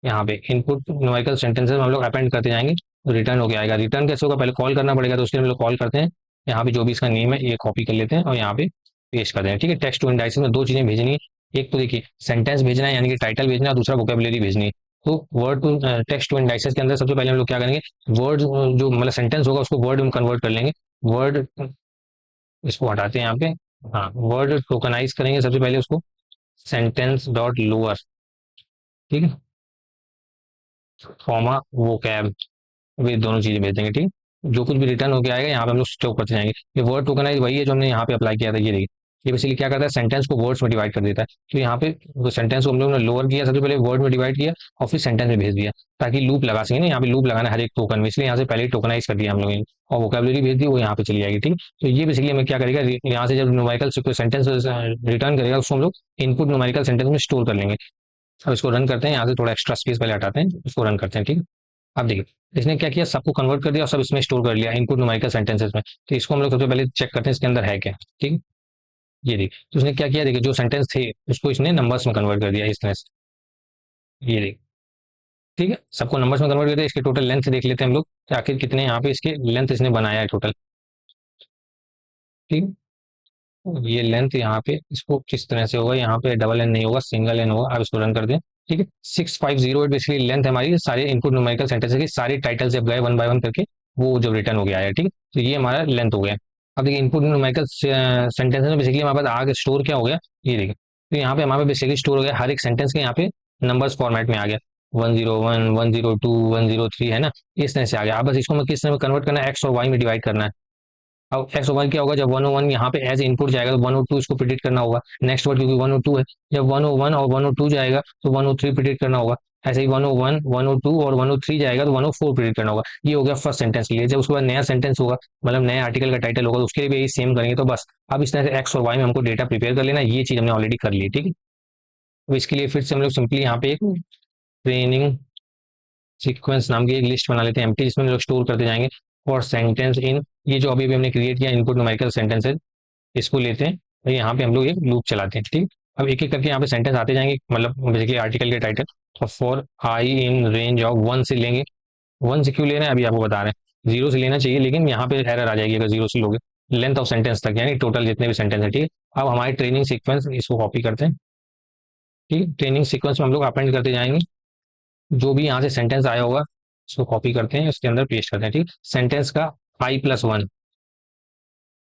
यहाँ पे इनपुट न्यूमेरिकल सेंटेंसेस हम लोग अपेंड करते जाएंगे, तो रिटर्न हो गया आएगा। रिटर्न कैसे होगा, पहले कॉल करना पड़ेगा, तो उसके लिए हम लोग कॉल करते हैं, यहाँ पे जो भी इसका नेम है ये कॉपी कर लेते हैं और यहाँ पे पेस्ट कर दें। ठीक है, टेक्स्ट टू इंडाइसेस में दो चीजें भेजनी है, एक तो देखिए सेंटेंस भेजना है यानी कि टाइटल भेजना है, दूसरा वोकेबलरी भेजनी है। तो word to text to indices के अंदर सबसे पहले हम लोग क्या करेंगे, वर्ड जो मतलब सेंटेंस होगा उसको वर्ड में कन्वर्ट कर लेंगे, वर्ड, इसको हटाते हैं यहाँ पे, हाँ, वर्ड टोकनाइज करेंगे सबसे पहले उसको, सेंटेंस डॉट लोअर, ठीक है, कॉमा वो कैब, वे दोनों चीजें भेज देंगे। ठीक, जो कुछ भी रिटर्न होकर आएगा यहाँ पे हम लोग स्टोर करते जाएंगे। ये वर्ड टोकनाइज वही है जो हमने यहाँ पे अप्लाई किया था, ये देखिए। ये बेसिकली क्या करता है, सेंटेंस को वर्ड्स में डिवाइड कर देता है। तो यहाँ पे वो सेंटेंस को हम लोग ने लोअर किया, सबसे पहले वर्ड में डिवाइड किया और फिर सेंटेंस में भेज दिया, ताकि लूप लगा सके ना। यहाँ पे लूप लगाना है हर एक टोकन में, इसलिए यहाँ से पहले ही टोकनाइज कर दिया हम लोगों ने और वोकेबलरी भेज दी, वो यहाँ पे चली जाएगी। ठीक, तो ये बेसिकली हमें क्या करेगा, यहाँ से जब न्यूमेरिकल सेंटेंस रिटर्न करेगा उसको हम लोग इनपुट न्यूमेरिकल सेंटेंस में स्टोर कर लेंगे। अब इसको रन करते हैं, यहाँ से थोड़ा एक्स्ट्रा स्पेस पहले हटाते हैं, इसको रन करते हैं। ठीक, अब देखिए इसने क्या किया, सबको कन्वर्ट कर दिया और सब इसमें स्टोर कर लिया इनपुट न्यूमेरिकल सेंटेंसेस में। तो इसको हम लोग सबसे पहले चेक करते हैं इसके अंदर है क्या। ठीक, ये देखिए, तो उसने क्या किया, देखिए जो सेंटेंस थे उसको इसने नंबर्स में कन्वर्ट कर दिया इसने। ये देखिए, ठीक है, सबको नंबर्स में कन्वर्ट कर दिया। इसके टोटल लेंथ देख लेते हैं हम लोग कि आखिर कितने यहाँ पे इसके लेंथ इसने बनाया है टोटल। ठीक, ये लेंथ यहाँ पे इसको किस तरह से होगा, यहाँ पे डबल एन नहीं होगा, सिंगल एन होगा। अब इसको रन कर दें। ठीक है, 6508 बेसिकली लेंथ हमारी सारे इनपुट न्यूमेरिकल सेंटेंस की, सारी टाइटल से अब गए वन बाय वन करके, वो जो रिटर्न हो गया है। ठीक है, तो ये हमारा लेंथ हो गया। अब देखिए इनपुट न्यूमेरिकल सेंटेंस में बेसिकली हमारे पास आगे स्टोर क्या हो गया, ये देखिए। तो यहाँ पे हमारे बेसिकली स्टोर हो गया हर एक सेंटेंस के, यहाँ पे नंबर्स फॉर्मेट में आ गया, 101, 102, 103 है ना, इस तरह से आ गया। अब बस इसको मैं किस तरह में कन्वर्ट करना है, एक्स और वाई में डिवाइड करना है। अब एक्स और वाई क्या होगा, जब 101 यहाँ पे एज इनपुट जाएगा तो 102 इसको प्रिडिक्ट करना होगा नेक्स्ट वर्ड, क्योंकि 102 है। जब 101 और 102 जाएगा तो 103 प्रिडिक्ट करना होगा। ऐसे ही 101, 102 और 103 जाएगा तो 104 प्रिडिक्ट करना होगा। ये हो गया फर्स्ट सेंटेंस के लिए। जब उसके बाद नया सेंटेंस होगा, मतलब नए आर्टिकल का टाइटल होगा, तो उसके लिए भी यही सेम करेंगे। तो बस अब इस तरह से एक्स और वाई में हमको डेटा प्रिपेयर कर लेना, ये चीज हमने ऑलरेडी कर ली। ठीक है, तो इसके लिए फिर से हम लोग सिंपली यहाँ पे एक ट्रेनिंग सीक्वेंस नाम की एक लिस्ट बना लेते हैं एम्प्टी, जिसमें हम लोग स्टोर करते जाएंगे। और सेंटेंस इन, ये जो अभी हमने क्रिएट किया इनपुट न्यूमेरिकल सेंटेंसेस, इसको लेते हैं और यहाँ पे हम लोग एक लूप चलाते हैं। ठीक, अब एक एक करके यहाँ पे सेंटेंस आते जाएंगे, मतलब बेसिकली आर्टिकल के टाइटल। और for I in range of 1 से लेंगे। 1 से क्यों ले रहे हैं अभी आपको बता रहे हैं, 0 से लेना चाहिए, लेकिन यहाँ पे एरर आ जाएगी अगर 0 से लोगे। लेंथ ऑफ सेंटेंस तक, यानी टोटल जितने भी सेंटेंस है। ठीक है, अब हमारी ट्रेनिंग सीक्वेंस, इसको कॉपी करते हैं। ठीक है, ट्रेनिंग सीक्वेंस में हम लोग अपेंड करते जाएंगे, जो भी यहाँ से सेंटेंस आया होगा इसको कॉपी करते हैं, उसके अंदर पेस्ट करते हैं। ठीक, सेंटेंस का i+1।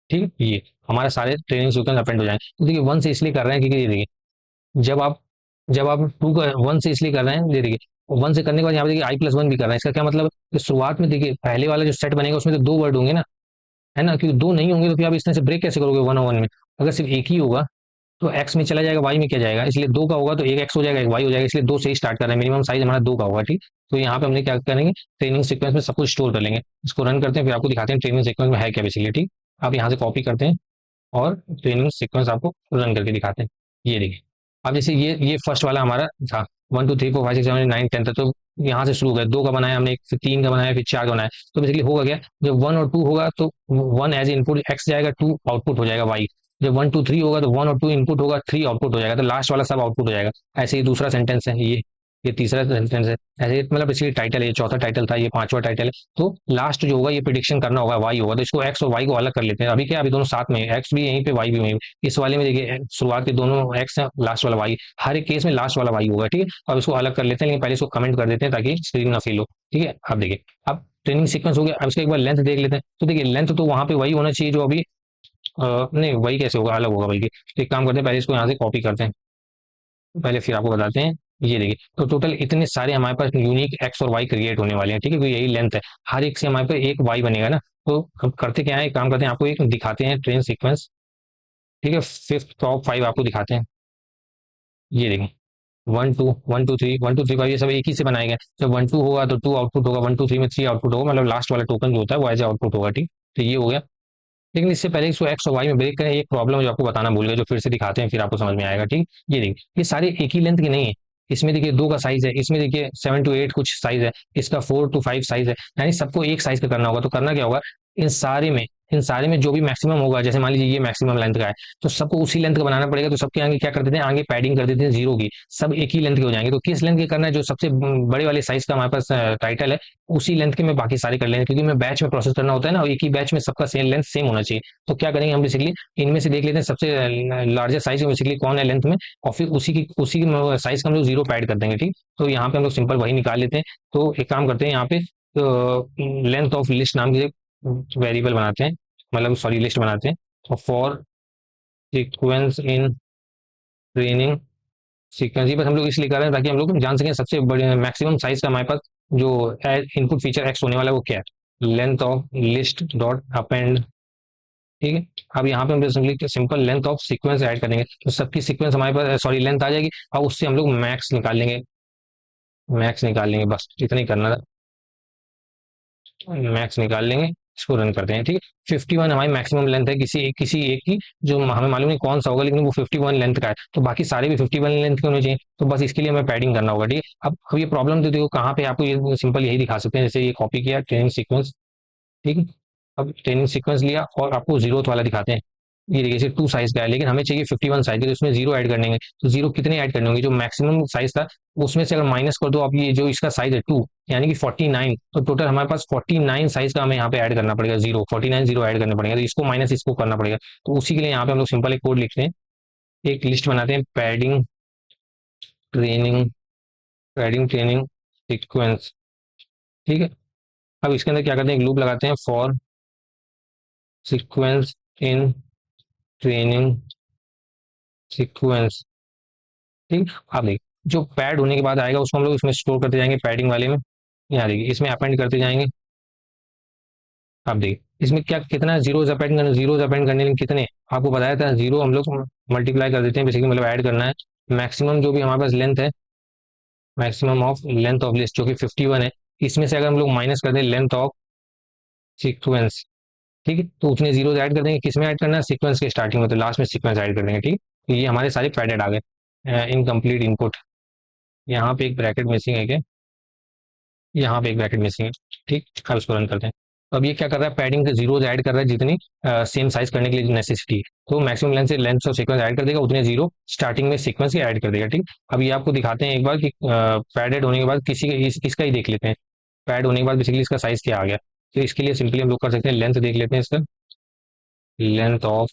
ठीक, ये हमारे सारे ट्रेनिंग सीक्वेंस अपेंड हो जाएंगे। तो देखिए 1 से इसलिए कर रहे हैं क्योंकि ये देखिए, जब आप 2 का 1 से इसलिए कर रहे हैं, ये देखिए 1 से करने के बाद यहाँ पे देखिए i+1 भी कर रहे हैं। इसका क्या मतलब, कि शुरुआत में देखिए पहले वाला जो सेट बनेगा उसमें तो 2 वर्ड होंगे ना, है ना, क्योंकि 2 नहीं होंगे तो फिर आप इस तरह से ब्रेक कैसे करोगे 101 में। अगर सिर्फ एक ही होगा तो एक्स में चला जाएगा, वाई में क्या जाएगा, इसलिए 2 का होगा तो एक एक्स हो जाएगा, एक वाई हो जाएगा, इसलिए 2 से ही स्टार्ट कर रहे हैं। मिनिमम साइज हमारा 2 का होगा। ठीक, तो यहाँ पे हमने क्या करेंगे, ट्रेनिंग सीक्वेंस में सब कुछ स्टोर कर लेंगे। इसको रन करते हैं, फिर आपको दिखाते हैं ट्रेनिंग सीक्वेंस में है क्या बेसिकली। ठीक, आप यहाँ से कॉपी करते हैं और ट्रेनिंग सीक्वेंस आपको रन करके दिखाते हैं। ये देखिए, अब जैसे ये फर्स्ट वाला हमारा था, 1 2 3 4 5 6 7 8 9 10 तक, तो यहाँ से शुरू हो गया, 2 का बनाया हमने, फिर 3 का बनाया, फिर 4 का बनाया। तो बेसिकली होगा क्या, जब 1 और 2 होगा तो 1 एज इनपुट एक्स जाएगा, 2 आउटपुट हो जाएगा वाई। जब 1 2 3 होगा तो 1 और 2 इनपुट होगा, 3 आउटपुट हो जाएगा, तो लास्ट वाला सब आउटपुट हो जाएगा। ऐसे ही दूसरा सेंटेंस है, ये तीसरा सेंटेंस है। ऐसे ही मतलब इसलिए टाइटल है, ये चौथा टाइटल था, ये पांचवा टाइटल है। तो लास्ट जो होगा ये प्रिडिक्शन करना होगा, वाई होगा। तो इसको एक्स और वाई को अलग कर लेते हैं। अभी क्या, अभी दोनों साथ में, एक्स भी यहीं पे वाई भी वहीं पे। इस वाले में देखिए शुरुआत के दोनों एक्स है, लास्ट वाला वाई, हर एक केस में लास्ट वाला वाई होगा। ठीक है, अब इसको अलग कर लेते हैं, लेकिन पहले इसको कमेंट कर देते हैं ताकि स्क्रीन ना फील हो। ठीक है, अब देखिए, अब ट्रेनिंग सीक्वेंस हो गया। अब इसका एक बार लेंथ देख लेते हैं। तो देखिए लेंथ तो वहां पे वही होना चाहिए जो अभी, नहीं वही कैसे होगा, अलग होगा बल्कि। तो एक काम करते हैं, पहले इसको यहाँ से कॉपी करते हैं, पहले फिर आपको बताते हैं। ये देखिए, तो टोटल इतने सारे हमारे पास यूनिक एक्स और वाई क्रिएट होने वाले हैं। ठीक है, तो यही लेंथ है, हर एक से हमारे पास एक वाई बनेगा ना। तो हम करते क्या है, एक काम करते हैं, आपको एक दिखाते हैं ट्रेन सीक्वेंस। ठीक है, फिफ्थ टॉप 5 आपको दिखाते हैं। ये देखें, 1 2 1 2 3 1 2 3 5 ये सब एक ही से बनाए गए। जब 1 2 होगा तो 2 आउटपुट होगा, 1 2 3 में 3 आउटपुट होगा, मतलब लास्ट वाला टोकन जो होता है वो एज आउटपुट होगा। ठीक, तो ये हो गया। लेकिन इससे पहले इसको एक्स और वाई में ब्रेक करें, एक प्रॉब्लम है जो आपको बताना भूल गया, जो फिर से दिखाते हैं, फिर आपको समझ में आएगा। ठीक, ये देखिए, ये सारे एक ही लेंथ के नहीं है। इसमें देखिए 2 का साइज है, इसमें देखिए 7 to 8 कुछ साइज है, इसका 4 to 5 साइज है, यानी सबको एक साइज का करना होगा। तो करना क्या होगा, इन सारे में इन सारे में जो भी मैक्सिमम होगा, जैसे मान लीजिए ये मैक्सिमम लेंथ का है, तो सबको उसी लेंथ का बनाना पड़ेगा। तो सबके आगे क्या कर देते हैं, आगे पैडिंग कर देते हैं 0 की, सब एक ही लेंथ के हो जाएंगे। तो किस लेंथ के करना है, जो सबसे बड़े वाले साइज का हमारे पास टाइटल है, उसी लेंथ के मैं बाकी सारे कर लेंगे, क्योंकि मैं बैच में प्रोसेस करना होता है ना, और एक ही बैच में सबका सेम लेंथ सेम होना चाहिए। तो क्या करेंगे हम, बेसिकली इनमें से देख लेते हैं सबसे लार्जेस्ट साइज बेसिकली कौन है लेंथ में, और फिर उसी साइज का हम लोग 0 पे ऐड कर देंगे। ठीक, तो यहाँ पे हम लोग सिंपल वही निकाल लेते हैं। तो एक काम करते हैं, यहाँ पे लेंथ ऑफ लिस्ट नाम की वेरिएबल बनाते हैं, मतलब सॉरी लिस्ट बनाते हैं। और for sequence in training sequence ही बस हम लोग इसलिए कर रहे हैं ताकि हम लोग जान सकें सबसे बड़े मैक्सिमम साइज का हमारे पास जो इनपुट फीचर एक्स होने वाला है वो क्या है, length of list dot append. ठीक है, अब यहाँ पे हम simply simple length of sequence add करेंगे तो सबकी सीक्वेंस हमारे पास सॉरी लेंथ आ जाएगी, और उससे हम लोग मैक्स निकाल लेंगे, मैक्स निकाल लेंगे, बस इतना ही करना था, मैक्स निकाल लेंगे। इसको रन करते हैं। ठीक है, 51 हमारी मैक्सिमम लेंथ है किसी एक की, जो हमें मालूम नहीं कौन सा होगा, लेकिन वो 51 लेंथ का है, तो बाकी सारे भी 51 लेंथ के होने चाहिए, तो बस इसके लिए हमें पैडिंग करना होगा। ठीक है, अब ये प्रॉब्लम तो देखो कहाँ पे आपको, ये सिंपल यही दिखा सकते हैं, जैसे ये कॉपी किया ट्रेनिंग सीक्वेंस। ठीक है, अब ट्रेनिंग सीक्वेंस लिया और आपको जीरो वाला दिखाते हैं, ये देखिए 2 साइज का है, लेकिन हमें चाहिए 51 साइज, तो इसमें जीरो ऐड करने हैं, तो जीरो कितने ऐड करने होंगे, जो मैक्सिमम साइज था उसमें से अगर माइनस कर दो आप, ये जो इसका साइज है 2, यानी कि 49, तो टोटल हमारे पास 49 साइज का हमें यहाँ पे ऐड करना पड़ेगा, जीरो 49 जीरो ऐड करना पड़ेगा, तो इसको माइनस इसको करना पड़ेगा। तो उसी के लिए यहाँ पे हम लोग सिंपल एक कोड लिखते हैं, एक लिस्ट बनाते हैं, ट्रेनिंग पैडिंग ट्रेनिंग सीक्वेंस। ठीक है, अब इसके अंदर क्या करते हैं, एक लूप लगाते हैं, for sequence in training sequence. ठीक, अब देखिए जो पैड होने के बाद आएगा उसको हम लोग इसमें स्टोर करते जाएंगे, पैडिंग वाले में, यहाँ देखिए इसमें अपेंड करते जाएंगे। अब देखिए इसमें क्या कितना जीरोज अपेंड करने में कितने, आपको बताया था जीरो हम लोग मल्टीप्लाई कर देते हैं बेसिकली, मतलब ऐड करना है। मैक्सिमम जो भी हमारे पास लेंथ है, maximum of length of list जो कि 51 है, इसमें से अगर हम लोग माइनस कर दें लेंथ ऑफ सीक्वेंस, ठीक है, तो उतने जीरोज ऐड कर देंगे, किसमें ऐड करना है, सीक्वेंस के स्टार्टिंग में, तो लास्ट में सीक्वेंस ऐड कर देंगे। ठीक, तो ये हमारे सारे पैडेड आ गए। इनकम्प्लीट इनपुट, यहाँ पे एक ब्रैकेट मिसिंग है क्या, यहाँ पे एक ब्रैकेट मिसिंग है। ठीक, अब इसको रन करते हैं। तो अब ये क्या कर रहा है, पैडिंग के जीरोज ऐड कर रहा है जितनी सेम साइज करने के लिए नेसेसिटी है, तो मैक्सिमम लेंथ से लेंथ और सीक्वेंस ऐड कर देगा, उतने जीरो स्टार्टिंग में सीक्वेंस ही ऐड कर देगा। ठीक, अब ये आपको दिखाते हैं एक बार कि पैडेड होने के बाद किसी का इसका ही देख लेते हैं, पैड होने के बाद बेसिकली इसका साइज क्या आ गया। तो इसके लिए सिंपली हम लोग कर सकते हैं, लेंथ देख लेते हैं इसका, लेंथ ऑफ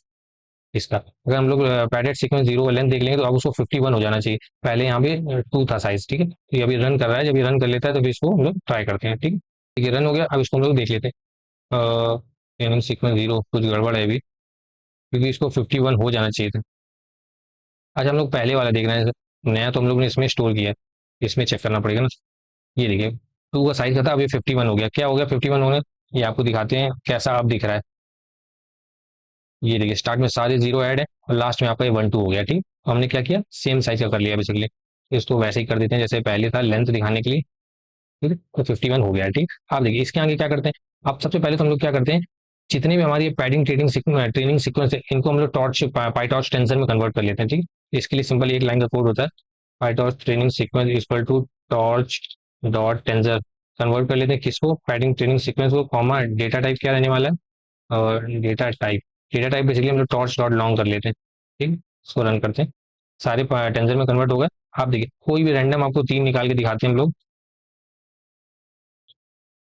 इसका, अगर हम लोग पैडेड सीक्वेंस जीरो का लेंथ देख लेंगे तो अब उसको 51 हो जाना चाहिए, पहले यहाँ पे 2 था साइज। ठीक है, तो ये अभी रन कर रहा है, जब ये रन कर लेता है तो फिर इसको हम लोग ट्राई करते हैं। ठीक है, ठीक है, रन हो गया, अब इसको हम लोग देख लेते हैं, ट्रेनिंग सीक्वेंस जीरो कुछ गड़बड़ है अभी, क्योंकि इसको 51 हो जाना चाहिए था। अच्छा हम लोग पहले वाला देख रहे हैं, नया तो हम लोग ने इसमें स्टोर किया है, इसमें चेक करना पड़ेगा ना। ये देखिए 2 का साइज का था, अब ये 51 हो गया, क्या हो गया 51 हो गया, ये आपको दिखाते हैं कैसा अब दिख रहा है। ये देखिए स्टार्ट में सारे जीरो ऐड है और लास्ट में आपका ये 1 2 हो गया। ठीक, तो हमने क्या किया, सेम साइज का कर लिया बेसिकली, इसको वैसे ही कर देते हैं जैसे पहले था, लेंथ दिखाने के लिए। ठीक है, तो 51 हो गया। ठीक, आप देखिए इसके आगे क्या करते हैं, अब सबसे पहले तो हम लोग क्या करते हैं, जितने भी हमारी पैडिंग ट्रेनिंग सीक्वेंस है, इनको हम लोग टॉर्च पाईटॉर्च टेंसर में कन्वर्ट कर लेते हैं। ठीक, इसके लिए सिंपल एक लाइन का कोड होता है, PyTorch training sequence equal to torch dot tensor, convert कर लेते हैं किसको, पैडिंग ट्रेनिंग सीक्वेंस को, कॉमा डेटा टाइप क्या रहने वाला है, और डेटा टाइप बेसिकली हम लोग टॉर्च डॉट लॉन्ग कर लेते हैं। ठीक, इसको रन करते हैं, सारे टेंसर में कन्वर्ट हो गए। आप देखिए कोई भी रैंडम आपको 3 निकाल के दिखाते हैं हम लोग,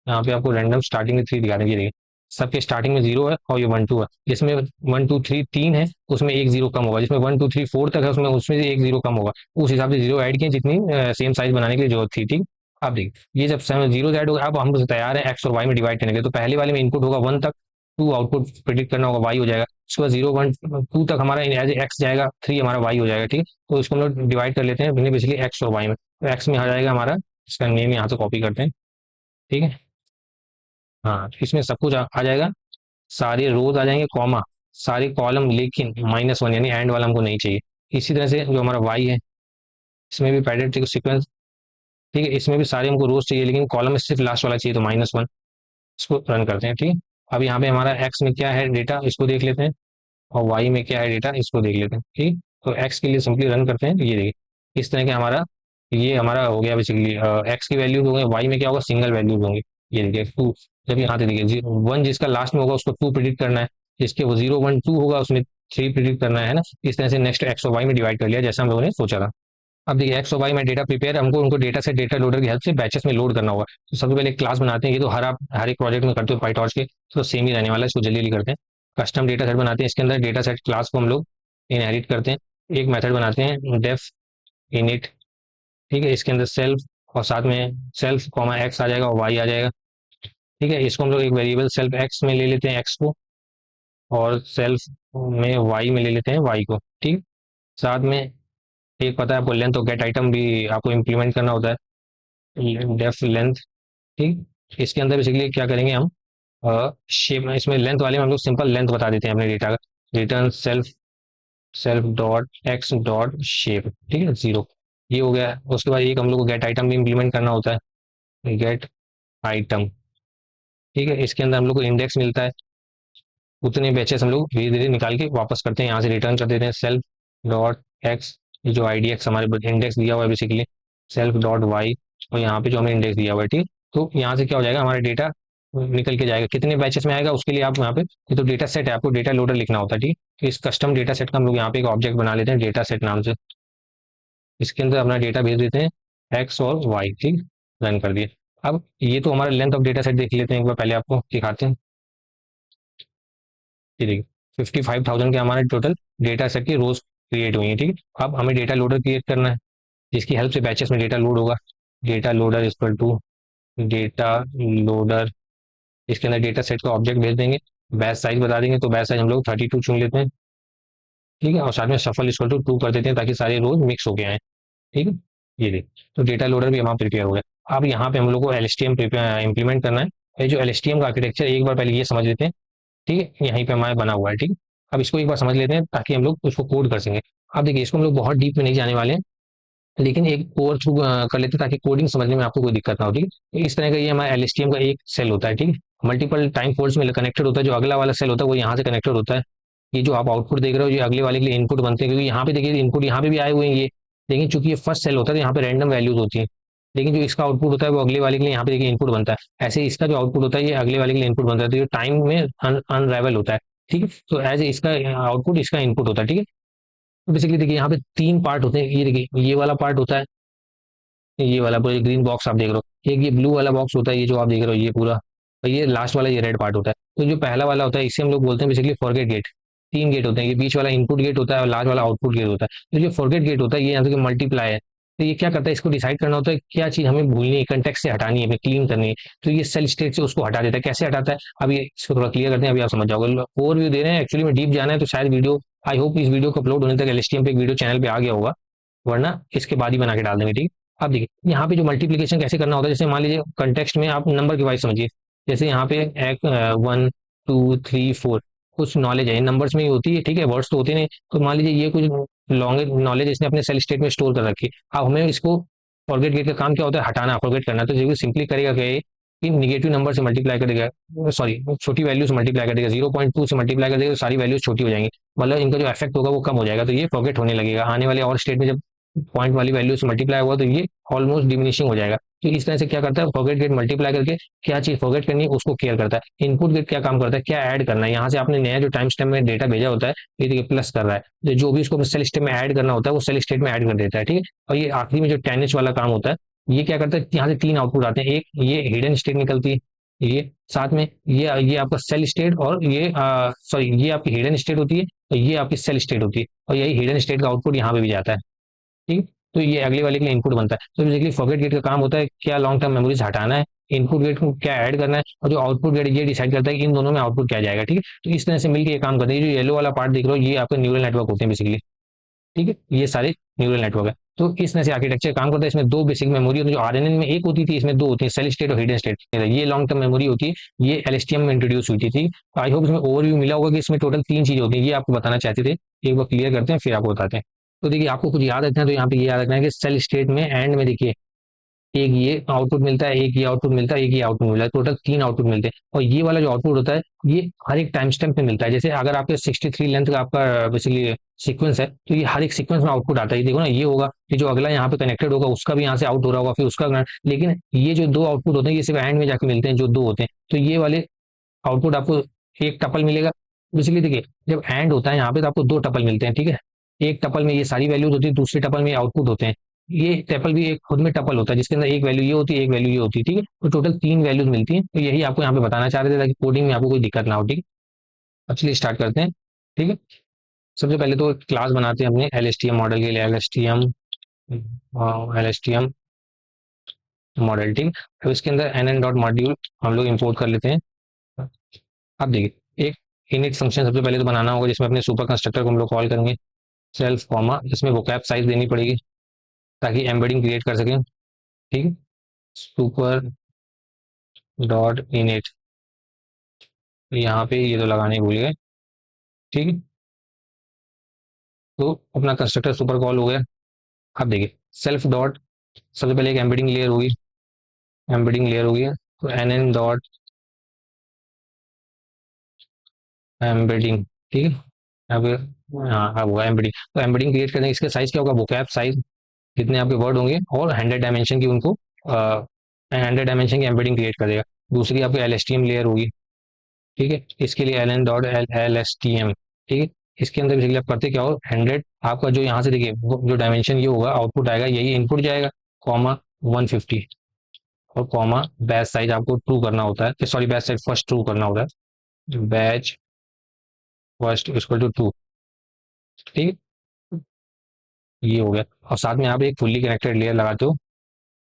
यहाँ पे आपको रैंडम स्टार्टिंग में 3 दिखा देंगे, देखिए सबके स्टार्टिंग में जीरो है और ये 1 2 है, जिसमें 1 2 3 3 है उसमें एक जीरो कम होगा, जिसमें 1 2 3 4 तक है उसमें उसमें से एक जीरो कम होगा, उस हिसाब से जीरो ऐड किए जितनी सेम साइज बनाने की जरूरत थी। ठीक, अब देखिए ये जब जीरो ऐड होगा, अब हम लोग तैयार है एक्स और वाई में डिवाइड करने के लिए, तो पहले वाले में इनपुट होगा 1 तक, 2 आउटपुट प्रिडिक्ट करना होगा, वाई हो जाएगा, उसके बाद 0 1 2 तक हमारा एज एक्स जाएगा, 3 हमारा वाई हो जाएगा। ठीक, तो इसको हम लोग डिवाइड कर लेते हैं बेसिकली एक्स और वाई में, तो एक्स में आ जाएगा हमारा, इसका नेम यहाँ से कॉपी करते हैं। ठीक है, हाँ इसमें सब कुछ आ जाएगा, सारे रोज आ जाएंगे, कॉमा सारे कॉलम, लेकिन -1 यानी एंड वाला हमको नहीं चाहिए। इसी तरह से जो हमारा वाई है, इसमें भी पैडेड सीक्वेंस, ठीक है, इसमें भी सारे हमको रोज चाहिए, लेकिन कॉलम में सिर्फ लास्ट वाला चाहिए, तो -1, इसको रन करते हैं। ठीक, अब यहाँ पे हमारा एक्स में क्या है डेटा, इसको देख लेते हैं, और वाई में क्या है डेटा, इसको देख लेते हैं। ठीक, तो एक्स के लिए सिंपली रन करते हैं, ये देखिए इस तरह के हमारा, ये हमारा हो गया बेसिकली, एक्स की वैल्यूज हो गए, वाई में क्या होगा, सिंगल वैल्यूज होंगे। ये देखिए 2, जब यहाँ पे देखिए 1 जिसका लास्ट में होगा उसको 2 प्रिडिक्ट करना है, जिसके वो 0 1 2 होगा उसमें 3 प्रिडिक्ट करना है ना, इस तरह से नेक्स्ट एक्स और वाई में डिवाइड कर लिया जैसा हम लोगों ने सोचा था। अब देखिए एक्स और वाई में डेटा प्रिपेयर, हमको उनको डेटा से डेटा लोडर की हेल्प से बैचेस में लोड करना होगा, तो सबसे पहले एक क्लास बनाते हैं, ये तो हर एक प्रोजेक्ट में करते हो पाईटॉर्च के, तो सेम ही रहने वाला है, इसको जल्दी जल्दी करते हैं। कस्टम डेटा सेट बनाते हैं, इसके अंदर डेटा सेट क्लास को हम लोग इनहेरिट करते हैं, एक मेथड बनाते हैं डेफ इनिट। ठीक है, इसके अंदर सेल्फ और साथ में सेल्फ कॉमा एक्स आ जाएगा और वाई आ जाएगा। ठीक है, इसको हम लोग एक वेरिएबल सेल्फ एक्स में ले लेते हैं एक्स को, और सेल्फ में वाई में ले लेते हैं वाई को। ठीक, साथ में एक पता है आपको लेंथ ऑफ गेट आइटम भी आपको इम्प्लीमेंट करना होता है, डेफ लेंथ। ठीक, इसके अंदर बेसिकली क्या करेंगे हम, शेप इसमें लेंथ वाले में हम लोग सिंपल लेंथ बता देते हैं अपने डेटा का, return self self dot x dot shape, ठीक है, जीरो। ये हो गया। उसके बाद एक हम लोग को गेट आइटम भी इम्प्लीमेंट करना होता है, गेट आइटम। ठीक है, इसके अंदर हम लोग को इंडेक्स मिलता है, उतने बैचेस हम लोग धीरे धीरे निकाल के वापस करते हैं, यहाँ से रिटर्न कर देते हैं सेल्फ डॉट एक्स, ये जो आई डी एक्स हमारे इंडेक्स दिया हुआ है बेसिकली, सेल्फ डॉट वाई, और यहाँ पे जो हमें इंडेक्स दिया हुआ है। ठीक, तो यहाँ से क्या हो जाएगा, हमारा डेटा निकल के जाएगा, कितने बैचेस में आएगा उसके लिए आप यहाँ पे, ये तो डेटा सेट है, आपको डेटा लोडर लिखना होता है। ठीक, तो इस कस्टम डेटा सेट का हम लोग यहाँ पे एक ऑब्जेक्ट बना लेते हैं डेटा सेट नाम से, इसके अंदर अपना डेटा भेज देते हैं एक्स और वाई। ठीक, रन कर दिए। अब ये तो हमारा लेंथ ऑफ डेटा सेट देख लेते हैं एक बार, पहले आपको दिखाते हैं। ये देखिए 55,000 के हमारे टोटल डेटा सेट की रोज क्रिएट हुई है। ठीक है, अब हमें डेटा लोडर क्रिएट करना है, जिसकी हेल्प से बैचेस में डेटा लोड होगा। Data loader equal to data loader, इसके अंदर डेटा सेट का ऑब्जेक्ट भेज देंगे, बैच साइज बता देंगे, तो बैच साइज हम लोग 32 चुन लेते हैं। ठीक है, और साथ में सफल इक्वल टू 2 कर देते हैं ताकि सारे रोज मिक्स हो गए हैं। ठीक है, ये देख, तो डेटा लोडर भी हमारा प्रिपेयर हो गया। अब यहाँ पे हम लोग को L S T M implement करना है। ये जो एल एस टी एम का आर्किटेक्चर एक बार पहले ये समझ लेते हैं। ठीक है, यहीं पे हमारा बना हुआ है। ठीक है, अब इसको एक बार समझ लेते हैं ताकि हम लोग उसको कोड कर सकें। अब देखिए, इसको हम लोग बहुत डीप में नहीं जाने वाले हैं, लेकिन एक ओवर थ्रू कर लेते हैं ताकि कोडिंग समझने में आपको कोई दिक्कत ना हो। ठीक है, तो इस तरह का ये हमारा एलएसटीएम का एक सेल होता है। ठीक है, मल्टीपल टाइम फोल्ड्स में कनेक्टेड होता है, जो अगला वाला सेल होता है वो यहाँ से कनेक्टेड होता है। ये जो आप आउटपुट देख रहे हो, ये अगले वाले के लिए इनपुट बनते हैं, क्योंकि यहाँ पे देखिए इनपुट यहाँ पे भी आए हुए हैं ये, लेकिन चूंकि ये फर्स्ट सेल होता है तो यहाँ पे रैंडम वैल्यूज होती है, लेकिन जो इसका आउटपुट होता है वो अगले वाले के लिए यहाँ पे देखिए इनपुट बनता है। ऐसे इसका जो आउटपुट होता है ये अगले वाले के लिए इनपुट बनता है, तो ये टाइम में अनराइवल होता है। ठीक है, तो एज इसका आउटपुट इसका इनपुट होता है। ठीक है, तो बेसिकली देखिए यहाँ पे 3 पार्ट होते हैं, ये देखिए ये वाला पार्ट होता है, ये वाला पूरा ग्रीन बॉक्स आप देख रहे हो, एक ये ब्लू वाला बॉक्स होता है, ये जो आप देख रहे हो ये पूरा, और ये लास्ट वाला ये रेड पार्ट होता है। तो जो पहला वाला होता है इसे हम लोग बोलते हैं बेसिकली फॉरगेट गेट। 3 गेट होते हैं, ये बीच वाला इनपुट गेट होता है और लास्ट वाला आउटपुट गेट होता है। तो जो फॉरगेट गेट होता है ये यहाँ से मल्टीप्लाई है, तो ये क्या करता है, इसको डिसाइड करना होता है क्या चीज हमें भूलनी है, कंटेक्स्ट से हटानी है, हमें क्लीन करनी है, तो ये सेल स्टेट से उसको हटा देता है। कैसे हटाता है, अभी इसको थोड़ा क्लियर करते हैं, अभी आप समझ जाओगे। ओवरव्यू दे रहे हैं, एक्चुअली में डीप जाना है तो शायद वीडियो, आई होप इस वीडियो को अपलोड होने तक एलएसटीएम पे एक वीडियो चैनल पे आ गया होगा, वरना इसके बाद ही बना के डाल देंगे। ठीक, अब देखिए यहाँ पे जो मल्टीप्लीकेशन कैसे करना होता है, जैसे मान लीजिए कंटेक्स्ट में आप नंबर की वाइज समझिए, जैसे यहाँ पे 1 2 3 4 कुछ नॉलेज है इन नंबर्स में ही होती है। ठीक है, वर्ड्स तो होते नहीं, तो मान लीजिए ये कुछ लॉन्ग नॉलेज इसने अपने सेल स्टेट में स्टोर कर रखी है। अब हमें इसको फॉरगेट गेट का काम क्या होता है, हटाना, फॉरगेट करना। तो जो सिंपली करेगा क्या ये, कि निगेटिव नंबर से मल्टीप्लाई करेगा, सॉरी छोटी वैल्यू से मल्टीप्लाई करेगा, 0.2 से मल्टीप्लाई कर देगा तो सारी वैल्यूज छोटी हो जाएंगी, मतलब इनका जो इफेक्ट होगा वो कम हो जाएगा, तो ये फॉरगेट होने लगेगा। आने वाले और स्टेट में जब पॉइंट वाली वैल्यू से मल्टीप्लाई हुआ तो ये ऑलमोस्ट डिमिनिशिंग हो जाएगा। तो इस तरह से क्या करता है, फॉरगेट गेट मल्टीप्लाई करके क्या चीज फॉरगेट करनी है उसको क्लियर करता है। इनपुट गेट क्या काम करता है, क्या ऐड करना है, यहाँ से आपने नया जो टाइम स्टैम्प में डेटा भेजा होता है, ये देखिए प्लस कर रहा है, जो भी उसको सेल स्टेट में ऐड करना होता है वो सेल स्टेट में ऐड कर देता है। ठीक है, और ये आखिरी में जो 10H वाला काम होता है, ये क्या करता है, यहाँ से 3 आउटपुट आते हैं, एक ये हिडन स्टेट निकलती है, ये साथ में ये आपका सेल स्टेट, और ये सॉरी ये आपकी हिडन स्टेट होती है, और ये आपकी सेल स्टेट होती है, और यही हिडन स्टेट का आउटपुट यहाँ पे भी जाता है। ठीक, तो ये अगले वाले के लिए इनपुट बनता है। तो बेसिकली फॉरगेट गेट का काम होता है क्या लॉन्ग टर्म मेमोरीज हटाना है, इनपुट गेट को क्या ऐड करना है, और जो आउटपुट गेट ये डिसाइड करता है कि इन दोनों में आउटपुट क्या जाएगा। ठीक है, तो इस तरह से मिलकर ये काम करते हैं। ये जो येलो वाला पार्ट देख रहे हो ये आपके न्यूरल नेटवर्क होते हैं बेसिकली। ठीक है, ये सारे न्यूरल नेटवर्क है। तो इस तरह से आर्किटेक्चर काम करता है। इसमें 2 बेसिक मेमोरी होती है, जो आरएनएन में एक होती थी, इसमें 2 होती है, सेल स्टेट और हिडन स्टेट। ये लॉन्ग टर्म मेमोरी होती है, ये एलएसटीएम में इंट्रोड्यूस हुई थी। आई होप इसमें ओवरव्यू मिला होगा कि इसमें टोटल 3 चीजें होती है, ये आपको बताना चाहते थे। एक बार क्लियर करते हैं फिर आपको बताते हैं। तो देखिए आपको कुछ याद रखना है, तो यहाँ पे ये याद रखना है कि सेल स्टेट में एंड में देखिए एक ये आउटपुट मिलता है, एक ये आउटपुट मिलता है, एक ये आउटपुट मिलता है, टोटल 3 आउटपुट मिलते हैं। और ये वाला जो आउटपुट होता है ये हर एक टाइम स्टैम्प पे मिलता है। जैसे अगर आपके 63 लेंथ का आपका बेसिकली सीक्वेंस है, तो ये हर एक सीक्वेंस में आउटपुट आता है। ये देखो ना, ये होगा, ये जो अगला यहाँ पे कनेक्टेड होगा उसका भी यहाँ से आउट हो रहा होगा, फिर उसका, लेकिन ये जो 2 आउटपुट होते हैं ये सिर्फ एंड में जाके मिलते हैं, जो 2 होते हैं। तो ये वाले आउटपुट आपको एक टपल मिलेगा। बेसिकली देखिए जब एंड होता है यहाँ पे तो आपको 2 टपल मिलते हैं। ठीक है, एक टपल में ये सारी वैल्यूज होती है, दूसरे टपल में आउटपुट होते हैं। ये टपल भी एक खुद में टपल होता है जिसके अंदर एक वैल्यू ये होती है, एक वैल्यू ये होती है। ठीक है, तो टोटल 3 वैल्यूज मिलती हैं। तो यही आपको यहाँ पे बताना चाह रहे थे ताकि कोडिंग में आपको कोई दिक्कत ना हो। ठीक है, अब चलिए स्टार्ट करते हैं। ठीक है, सबसे पहले तो क्लास बनाते हैं अपने एलएसटीएम मॉडल के लिए, एलएसटीएम मॉडल। ठीक, अब इसके अंदर एन डॉट मॉड्यूल हम लोग इम्पोर्ट कर लेते हैं। अब देखिए एक इनिट फंक्शन सबसे पहले तो बनाना होगा, जिसमें अपने सुपर कंस्ट्रक्टर को हम लोग कॉल करेंगे। सेल्फ कॉमा, इसमें वोकैब साइज देनी पड़ेगी ताकि एम्बेडिंग क्रिएट कर सकें। ठीक है, सुपर डॉट इनिट, यहाँ पे ये तो लगाने भूल गए। ठीक है, तो अपना कंस्ट्रक्टर सुपर कॉल हो गया। अब देखिए सेल्फ डॉट, सबसे पहले एक एम्बेडिंग लेयर होगी, एम्बेडिंग लेयर होगी, तो एन एन डॉट एम्बेडिंग। ठीक है, अब हाँ अब हुआ एम्बेडिंग, तो एम्बेडिंग क्रिएट करने इसका साइज क्या होगा, वोकैब साइज जितने आपके वर्ड होंगे और 100 डायमेंशन की उनको 100 डायमेंशन की एम्बेडिंग क्रिएट कर देगा। दूसरी आपकी L S T M layer होगी। ठीक है, इसके लिए L N dot L L S T M. ठीक है, इसके अंदर बेसिकली आप करते क्या हो, 100 आपका जो यहाँ से देखिए जो डायमेंशन ये होगा आउटपुट आएगा, यही इनपुट जाएगा, कॉमा 150 और कॉमा बैच साइज आपको ट्रू करना होता है, sorry batch size first true करना होता है, बैच फर्स्ट इक्वल टू 2। ठीक है, ये हो गया। और साथ में आप एक फुल्ली कनेक्टेड लेयर लगाते हो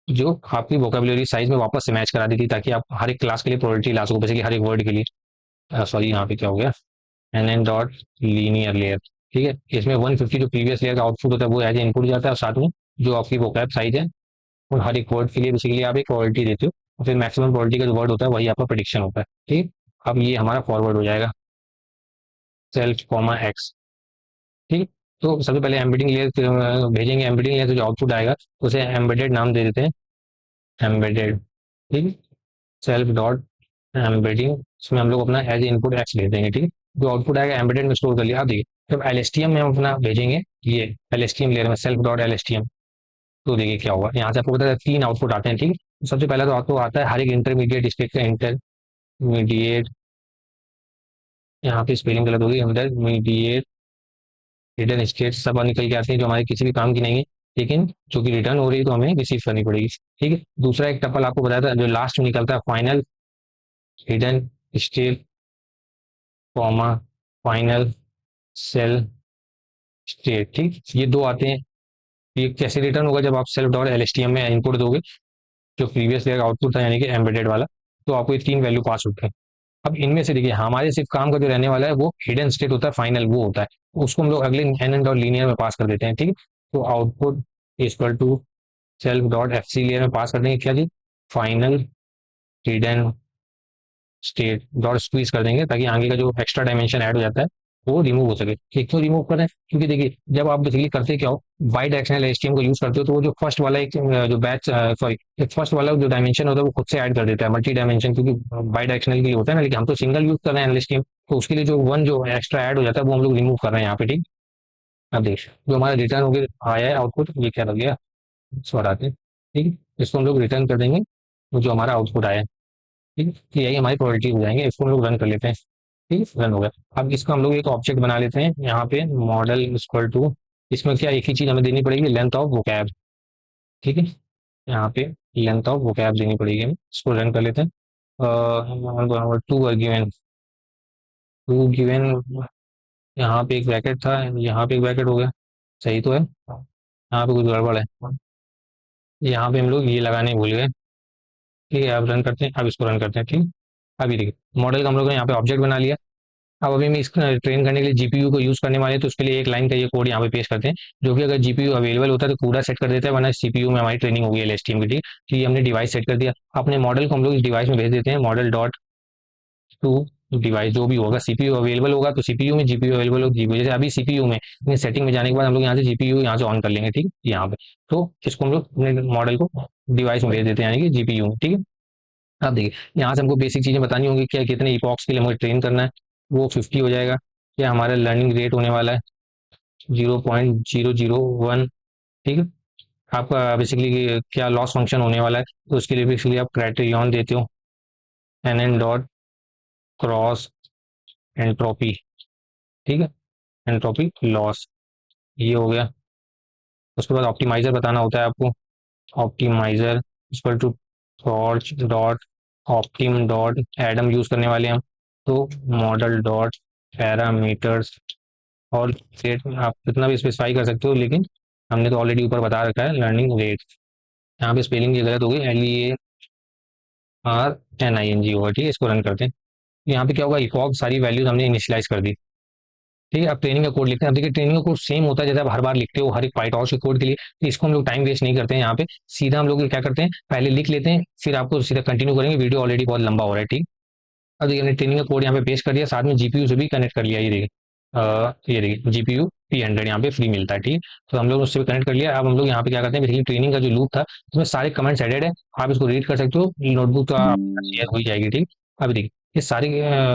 जो आपकी वोकेबुलरी साइज में वापस से मैच करा देती है, ताकि आप हर एक क्लास के लिए प्रोबेबिलिटी ला सको, बेसिकली हर एक वर्ड के लिए। सॉरी यहाँ पे क्या हो गया, N N dot linear layer. ठीक है, इसमें 150 जो प्रीवियस लेयर का आउटपुट होता है वो एज ए इनपुट जाता है, और साथ में जो आपकी वोकैब साइज है और हर एक वर्ड के लिए बेसिकली आप एक प्रोबेबिलिटी देते हो, और फिर मैक्सिमम प्रोबेबिलिटी का जो वर्ड होता है वही आपका प्रेडिक्शन होता है। ठीक, अब ये हमारा फॉरवर्ड हो जाएगा, सेल्फ कॉमा एक्स। ठीक, तो सबसे पहले एम्बेडिंग लेयर भेजेंगे, एम्बेडिंग लेयर से जो आउटपुट आएगा उसे एम्बेडेड नाम दे देते हैं, एम्बेडेड। ठीक है, सेल्फ डॉट एम्बेडिंग, इसमें हम लोग अपना एज इनपुट एक्स भेज देंगे। ठीक है, जो आउटपुट आएगा एम्बेडेड में स्टोर कर लिया। अब देखिए जब एल एस टी एम में हम अपना भेजेंगे, ये L S T M layer में self dot L S T M, तो देखिए क्या होगा, यहाँ से आपको पता है 3 आउटपुट आते हैं। ठीक है, सबसे पहला तो आपको आता है हर एक इंटरमीडिएट स्टेट का, इंटरमीडिएट, यहाँ पे स्पेलिंग गलत होगी, इंटरमीडिएट हिडन स्टेट सब निकल के आते हैं जो हमारे किसी भी काम की नहीं है, लेकिन जो कि रिटर्न हो रही है तो हमें रिसीव करनी पड़ेगी। ठीक है, दूसरा एक टपल आपको बताया था जो लास्ट में निकलता है, final hidden state comma final cell state. ठीक, ये दो आते हैं। ये कैसे रिटर्न होगा, जब आप self dot L S T M में इनपुट दोगे जो प्रीवियस ईयर आउटपुट था यानी कि एम्बेडेड वाला, तो आपको ये 3 वैल्यू पास होते हैं। अब इनमें से देखिए हमारे सिर्फ काम का जो रहने वाला है वो हिडन स्टेट होता है, फाइनल वो होता है, उसको हम लोग अगले एन एंड और लीनियर में पास कर देते हैं। ठीक है, तो output equal to self dot F C layer में पास कर देंगे क्या जी, final hidden state dot squeeze कर देंगे, ताकि आगे का जो एक्स्ट्रा डायमेंशन ऐड हो जाता है वो रिमूव हो सके। ठीक, क्यों रिमूव कर रहे हैं, क्योंकि देखिए जब आप बेसिकली करते क्या हो, बाई डायरेक्शनल एचटीएम को यूज करते हो, तो वो जो फर्स्ट वाला एक जो बैच सॉरी एक फर्स्ट वाला जो डायमेंशन होता है वो खुद से ऐड कर देता है मल्टी डायमेंशन, क्योंकि बाई डायरेक्शनल के लिए होता है ना, लेकिन हम तो सिंगल यूज कर रहे हैं एनएलएचटीएम, तो उसके लिए जो वन जो एक्स्ट्रा ऐड हो जाता है वो हम लोग रिमूव कर रहे हैं यहाँ पे। ठीक, अब देखिए जो हमारा रिटर्न हो गया आया है आउटपुट, ये क्या लग गया, इसको हटाते हैं। ठीक है, इसको हम लोग रिटर्न कर देंगे, तो जो हमारा आउटपुट आया है। ठीक है, तो यही हमारी प्रोबेबिलिटी हो जाएंगे, इसको हम लोग रन कर लेते हैं। ठीक है, रन हो गया। अब इसको हम लोग एक ऑब्जेक्ट बना लेते हैं यहाँ पे, मॉडल इक्वल टू, इसमें क्या एक ही चीज हमें देनी पड़ेगी, लेंथ ऑफ वोकैब। ठीक है, यहाँ पे लेंथ ऑफ वोकैब देनी पड़ेगी हमें, इसको रन कर लेते हैं। टू गिवन, टू गिवन, यहाँ पे एक ब्रैकेट था, यहाँ पे एक ब्रैकेट हो गया, सही तो है, यहाँ पे कुछ गड़बड़ है, यहाँ पे हम लोग ये लगाने भूल गए। ठीक है, अब रन करते हैं, अब इसको रन करते हैं। ठीक, अभी देखिए मॉडल का हम लोग ने यहाँ पे ऑब्जेक्ट बना लिया। अब अभी मैं इसको ट्रेन करने के लिए जीपीयू को यूज करने वाले हैं, तो उसके लिए एक लाइन का ये कोड यहाँ पे पेश करते हैं, जो कि अगर जीपीयू अवेलेबल होता है तो पूरा सेट कर देता है, वरना सीपीयू में हमारी ट्रेनिंग होगी एलएसटीएम की। ठीक, तो ये हमने डिवाइस सेट कर दिया। अपने मॉडल को हम लोग इस डिवाइस में भेज देते हैं, मॉडल डॉट टू डिवाइस जो भी होगा, सीपीयू अवेलेबल होगा तो सीपीयू में, जीपीयू अवेलेबल होगा जीपीयू, जैसे अभी सीपीयू में अपने सेटिंग में जाने के बाद हम लोग यहाँ से जीपीयू यहाँ से ऑन कर लेंगे। ठीक, यहाँ पे तो इसको हम लोग अपने मॉडल को डिवाइस में भेज देते हैं यानी कि जीपीयू में। ठीक है, अब देखिए यहाँ से हमको बेसिक चीजें बतानी होंगी, क्या कितने इपॉक्स के लिए मुझे ट्रेन करना है, वो 50 हो जाएगा। क्या हमारा लर्निंग रेट होने वाला है 0.001। ठीक है, आपका बेसिकली क्या लॉस फंक्शन होने वाला है, तो उसके लिए बेसिकली आप क्राइटेरियन देते हो, N N dot cross entropy. ठीक है, एंट्रोपी लॉस, ये हो गया। उसके बाद ऑप्टिमाइजर बताना होता है आपको, optimizer equal to torch dot optim dot Adam use करने वाले हैं हम, तो मॉडल डॉट पैरामीटर्स, और रेट आप कितना भी स्पेसिफाई कर सकते हो, लेकिन हमने तो ऑलरेडी ऊपर बता रखा है लर्निंग रेट। यहाँ पे स्पेलिंग की गलत होगी, LEARNING होगा। ठीक है, इसको रन करते हैं। यहाँ पे क्या होगा, इफॉग सारी वैल्यूज हमने इनिशियलाइज कर दी। ठीक है, अब ट्रेनिंग का कोड लिखते हैं। अब देखिए ट्रेनिंग का कोड सेम होता है जैसे आप हर बार लिखते हो हर एक पाइटॉस के कोड के लिए, तो इसको हम लोग टाइम वेस्ट नहीं करते हैं यहाँ पे, सीधा हम लोग क्या करते हैं पहले लिख लेते हैं, फिर आपको सीधा कंटिन्यू करेंगे, वीडियो ऑलरेडी बहुत लंबा हो रहा है। ठीक, अब देखिए हमने ट्रेनिंग का कोड यहाँ पे पेस्ट कर दिया, साथ में जीपीयू से भी कनेक्ट कर लिया, ये देखिए ये देखिए जीपीयू P100 यहाँ पे फ्री मिलता है। ठीक, तो हम लोग उससे भी कनेक्ट कर लिया। अब हम लोग यहाँ पे क्या करते हैं, बेसिकली ट्रेनिंग का जो लूप था उसमें सारे कमेंट्स एडेड है, आप इसको रीड कर सकते हो, नोटबुक तो आपका शेयर हो ही जाएगी। ठीक, अब देखिए ये सारी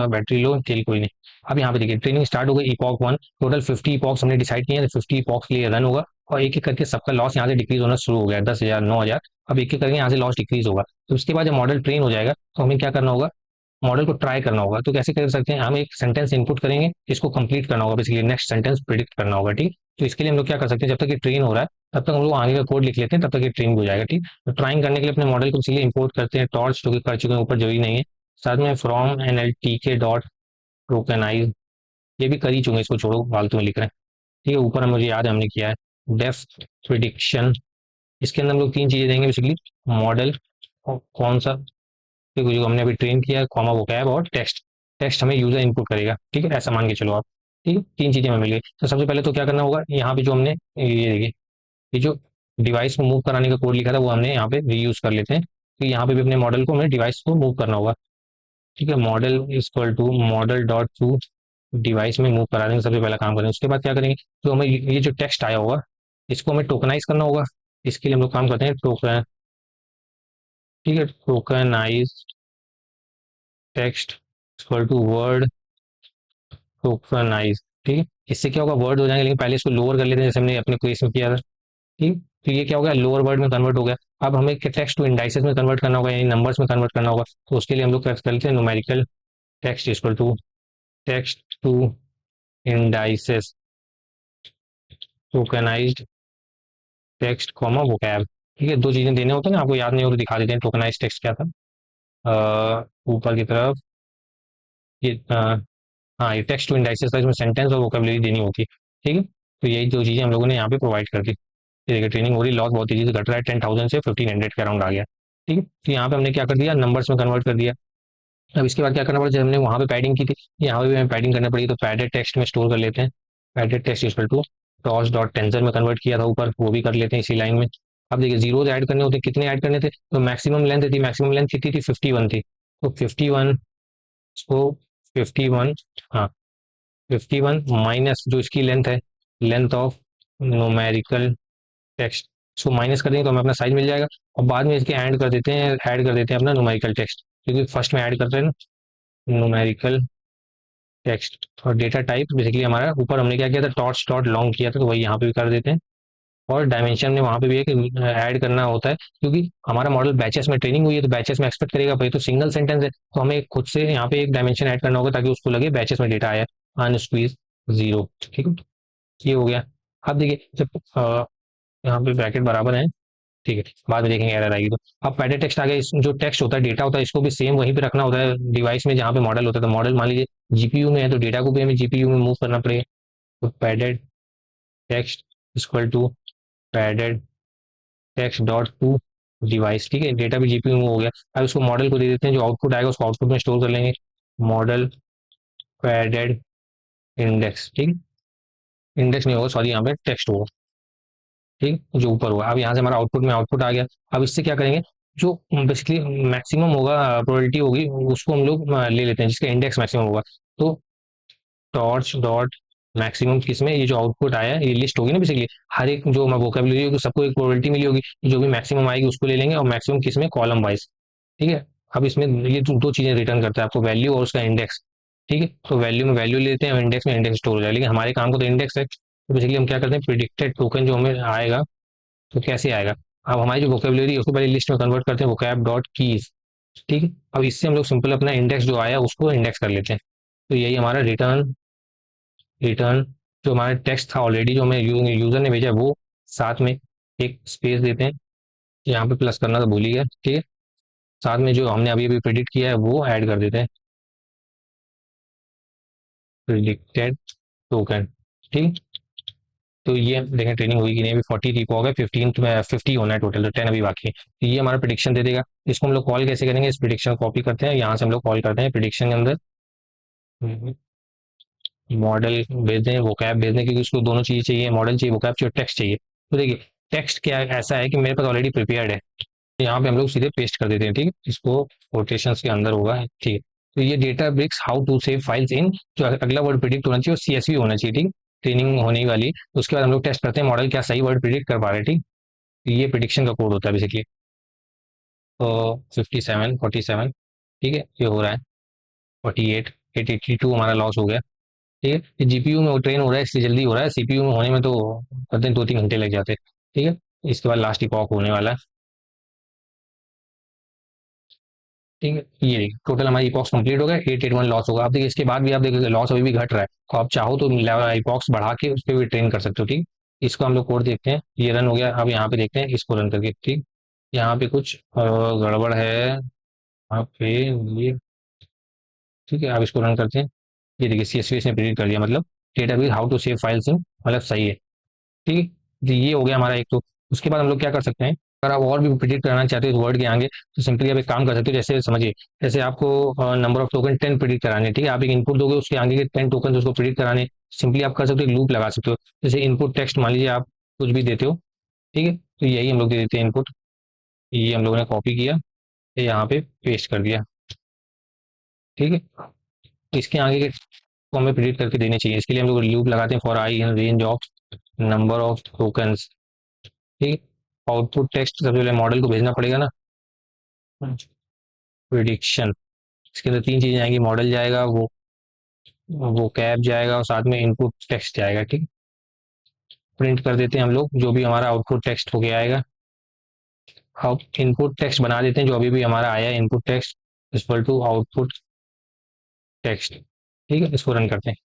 बैटरी लो चल कोई नहीं। अब यहाँ पे देखिए ट्रेनिंग स्टार्ट हो गई, इपॉक 1, टोटल 50 इपॉक्स हमने डिसाइड किए हैं, 50 इपॉक्स के लिए रन होगा, और एक एक करके सबका लॉस यहाँ से डिक्रीज होना शुरू हो गया, 10,000 9,000, अब एक एक करके यहाँ से लॉस डिक्रीज होगा। तो उसके बाद जब मॉडल ट्रेन हो जाएगा तो हमें क्या करना होगा, मॉडल को ट्राई करना होगा। तो कैसे कर सकते हैं, हम एक सेंटेंस इनपुट करेंगे, इसको कंप्लीट करना होगा, बेसिकली नेक्स्ट सेंटेंस प्रिडिक्ट करना होगा। ठीक, तो इसके लिए हम लोग क्या कर सकते हैं, जब तक ये ट्रेन हो रहा है तब तक हम लोग आगे का कोड लिख लेते हैं, तब तक ये ट्रेन हो जाएगा। ठीक, तो ट्राइंग करने के लिए अपने मॉडल को इसलिए इंपोर्ट करते हैं टॉर्च, जो कि कर चुके हैं ऊपर, जरूरी नहीं है, साथ में फ्रॉम NLTK डॉट टोकनाइज, ये भी कर ही चुके हैं, इसको छोड़ो फालतू में लिख रहे हैं। ठीक है, ऊपर मुझे याद है हमने किया है डेफ प्रिडिक्शन, इसके अंदर हम लोग तीन चीजें देंगे बेसिकली, मॉडल और कौन सा, देखो जो हमने अभी ट्रेन किया है, कॉमा वोकैब और टेक्स्ट, टेक्स्ट हमें यूजर इनपुट करेगा। ठीक है, ऐसा मान के चलो आप। ठीक है, तीन चीजें हमें मिल गई। तो सबसे पहले तो क्या करना होगा, यहाँ पे जो हमने ये देखिए ये जो डिवाइस को मूव कराने का कोड लिखा था वो हमने यहाँ पे रीयूज कर लेते हैं। तो यहाँ पे भी अपने मॉडल को हमें डिवाइस को मूव करना होगा। ठीक है, model equal to model dot to device में मूव करा देंगे, सबसे पहला काम करेंगे। उसके बाद क्या करेंगे, तो हमें ये जो टेक्स्ट आया होगा इसको हमें टोकनाइज करना होगा। इसके लिए हम लोग काम करते हैं टोकन, ठीक है, tokenize text equal to word tokenize. ठीक है, इससे क्या होगा, वर्ड हो जाएंगे, लेकिन पहले इसको लोअर कर लेते हैं जैसे हमने अपने क्वेस में किया था। ठीक, तो ये क्या हो गया, लोअर वर्ड में कन्वर्ट हो गया। अब हमें टेक्स्ट टू इंडाइसेस में कन्वर्ट करना होगा, यानी नंबर्स में कन्वर्ट करना होगा। तो उसके लिए हम लोग करते हैं numerical text equal to text to indices tokenized text comma vocab. ठीक है, दो चीजें देने होते हैं ना, आपको याद नहीं हो तो दिखा देते हैं टोकनाइज टेक्स्ट क्या था। ऊपर की तरफ ये हाँ, ये टेक्स्ट टू इंडाइसेस था, इसमें सेंटेंस और वोकेबलरी देनी होती है। ठीक है, तो यही दो चीजें हम लोगों ने यहाँ पे प्रोवाइड कर दी। ये देखिए ट्रेनिंग हो रही, लॉस बहुत तेजी से घट रहा है, 10,000 से 1,500 के अराउंड आ गया। ठीक है, तो यहाँ पे हमने क्या कर दिया, नंबर्स में कन्वर्ट कर दिया। अब इसके बाद क्या करना पड़ा, जब हमने वहाँ पे पैडिंग की थी, यहाँ पे भी हमें पैडिंग करना पड़ी, तो पैडेड टेक्स्ट में स्टोर कर लेते हैं, padded text equal to torch dot tensor में कन्वर्ट किया था ऊपर, वो भी कर लेते हैं इसी लाइन में। अब देखिए जीरोज ऐड करने होते, कितने ऐड करने थे, तो मैक्सिमम लेंथ थी, मैक्सिमम लेंथ कितनी थी, 51 थी, तो 51 को 51, हाँ 51 माइनस जो इसकी लेंथ है, लेंथ ऑफ न्यूमेरिकल टेक्स्ट, इसको माइनस कर देंगे तो हमें अपना साइज मिल जाएगा। और बाद में इसके ऐड कर देते हैं अपना न्यूमेरिकल टेक्स्ट, क्योंकि फर्स्ट में ऐड करते हैं ना न्यूमेरिकल टेक्स्ट। और डेटा टाइप बेसिकली हमारा ऊपर हमने क्या किया था, टॉर्च डॉट लॉन्ग किया था, तो वही यहाँ पे भी कर देते हैं। और डायमेंशन में वहाँ पे भी एक ऐड करना होता है, क्योंकि हमारा मॉडल बैचेस में ट्रेनिंग हुई है, तो बैचेस में एक्सपेक्ट करेगा भाई, तो सिंगल सेंटेंस है, तो हमें खुद से यहाँ पे एक डायमेंशन ऐड करना होगा ताकि उसको लगे बैचेस में डेटा आया, अनस्क्वीज जीरो। ठीक है, ये हो गया। अब देखिए जब यहाँ पे ब्रैकेट बराबर है, ठीक है, बाद में देखेंगे एरर आएगी तो। अब पैडेड टेक्स्ट आ गया, जो टेक्स्ट होता है डेटा होता है, इसको भी सेम वहीं पे रखना होता है डिवाइस में जहाँ पे मॉडल होता है। तो मॉडल मान लीजिए जीपीयू में है, तो डेटा को भी हमें जीपीयू में मूव करना पड़ेगा। तो padded text equal to padded text dot to device. ठीक है, डेटा भी जीपीयू में हो गया। अब उसको मॉडल को दे देते हैं, जो आउटपुट आएगा उसको आउटपुट में स्टोर कर लेंगे, मॉडल पैडेड इंडेक्स। ठीक, इंडेक्स नहीं होगा सॉरी, यहाँ पे टेक्स्ट होगा। ठीक, जो ऊपर होगा। अब यहाँ से हमारा आउटपुट में आउटपुट आ गया। अब इससे क्या करेंगे, जो बेसिकली मैक्सिमम होगा, प्रोबेबिलिटी होगी, उसको हम लोग ले लेते हैं जिसका इंडेक्स मैक्सिमम होगा। तो टॉर्च डॉट मैक्सिमम किसमें, ये जो आउटपुट आया ये लिस्ट होगी ना, बेसिकली हर एक जो वोकेबलरी होगी सबको एक प्रोबेबिलिटी मिली होगी, जो भी मैक्सिमम आएगी उसको ले लेंगे, और मैक्सिमम किसमें, कॉलम वाइज। ठीक है, अब इसमें ये दो चीजें रिटर्न करता है आपको, वैल्यू और उसका इंडेक्स। ठीक है, तो वैल्यू में वैल्यू लेते हैं और इंडेक्स में इंडेक्स स्टोर हो जाएगा, लेकिन हमारे काम को तो इंडेक्स है, तो बेसिकली हम क्या करते हैं, प्रिडिक्टेड टोकन जो हमें आएगा तो कैसे आएगा। अब हमारी जो वोकेबलरी है उसको पहले लिस्ट में कन्वर्ट करते हैं, वोकैब डॉट कीज। ठीक है, अब इससे हम लोग सिंपल अपना इंडेक्स जो आया उसको इंडेक्स कर लेते हैं। तो यही हमारा रिटर्न, रिटर्न जो हमारा टेक्स्ट था ऑलरेडी जो हमें यूजर ने भेजा है वो, साथ में एक स्पेस देते हैं, यहाँ पे प्लस करना तो भूल ही गया। ठीक है, साथ में जो हमने अभी अभी प्रिडिक्ट किया है वो ऐड कर देते हैं, प्रिडिक्टेड टोकन। ठीक, तो ये देखें ट्रेनिंग हुई कि नहीं, अभी 40 रिप हो गए, 50 होना है टोटल, तो 10 अभी बाकी है। तो ये हमारा प्रिडिक्शन दे देगा। इसको हम लोग कॉल कैसे करेंगे, इस प्रिडिक्शन कॉपी करते हैं, यहाँ से हम लोग कॉल करते हैं प्रिडिक्शन के अंदर, मॉडल भेज दें, वोकैब भेज दें, क्योंकि उसको दोनों चीज़ें चाहिए, मॉडल चाहिए, वोकैब चाहिए, टेक्स्ट चाहिए। तो देखिए टेक्स्ट क्या ऐसा है कि मेरे पास ऑलरेडी प्रिपेयर्ड है, यहाँ पे हम लोग सीधे पेस्ट कर देते हैं, ठीक है, इसको कोटेशंस के अंदर होगा, ठीक है। तो ये Databricks how to save files in, जो अगला वर्ड प्रिडिक्ट होना चाहिए और सीएसवी होना चाहिए, ठीक, ट्रेनिंग होने वाली। उसके बाद हम लोग टेस्ट करते हैं मॉडल क्या सही वर्ड प्रिडिक्ट कर पा रहे हैं, ठीक। तो ये प्रिडिक्शन का कोड होता है बेसिकली। तो 57 47, ठीक है, ये हो रहा है 48 882 हमारा लॉस हो गया, ठीक है। ये जीपीयू में ट्रेन हो रहा है इसलिए जल्दी हो रहा है, सीपीयू में होने में तो कहते हैं 2 3 घंटे लग जाते हैं, ठीक है। इसके बाद लास्ट इपॉक होने वाला है, ठीक है। ये देखिए टोटल हमारी इपॉक्स कंप्लीट हो गया, 881 लॉस होगा। आप देखिए इसके बाद भी आप देखिए लॉस अभी भी घट रहा है, तो आप चाहो तो इपॉक्स बढ़ा के उस पर भी ट्रेन कर सकते हो, ठीक। इसको हम लोग कोड देखते हैं, ये रन हो गया। अब यहाँ पे देखते हैं इसको रन करके, ठीक। यहाँ पे कुछ गड़बड़ है यहाँ पे, ये ठीक है। अब इसको रन करते हैं, ये देखिए सीएसवी ने प्रिंट कर दिया, मतलब database how to save files in, मतलब सही है, ठीक है। तो ये हो गया हमारा एक। तो उसके बाद हम लोग क्या कर सकते हैं, अगर आप और भी प्रिडिक्ट करना चाहते हो इस वर्ड के आगे, तो सिंपली आप एक काम कर सकते हो, जैसे समझिए, जैसे आपको नंबर ऑफ टोकन 10 प्रिडिक्ट कराने, ठीक है। आप एक इनपुट दोगे, उसके आगे के 10 टोकन उसको प्रिडिक्ट कराने, सिंपली आप कर सकते हो, एक लूप लगा सकते हो। जैसे इनपुट टेक्स्ट मान लीजिए आप कुछ भी देते हो, ठीक है, तो यही हम लोग दे देते हैं इनपुट। ये हम लोगों ने कॉपी किया, ये यहाँ पे पेस्ट कर दिया, ठीक है। तो इसके आगे के को हमें प्रिडिक्ट करके देने चाहिए, इसके लिए हम लोग लूप लगाते हैं, for I in range of number of tokens, ठीक। आउटपुट टेक्स्ट सबसे पहले मॉडल को भेजना पड़ेगा ना, प्रिडिक्शन। इसके अंदर 3 चीजें आएंगी, मॉडल जाएगा, वो कैब जाएगा और साथ में इनपुट टेक्स्ट जाएगा, ठीक। प्रिंट कर देते हैं हम लोग जो भी हमारा आउटपुट टेक्स्ट हो गया आएगा। अब इनपुट टेक्स्ट बना देते हैं, जो अभी भी हमारा आया input text equal to output text, ठीक है। इसको रन करते हैं,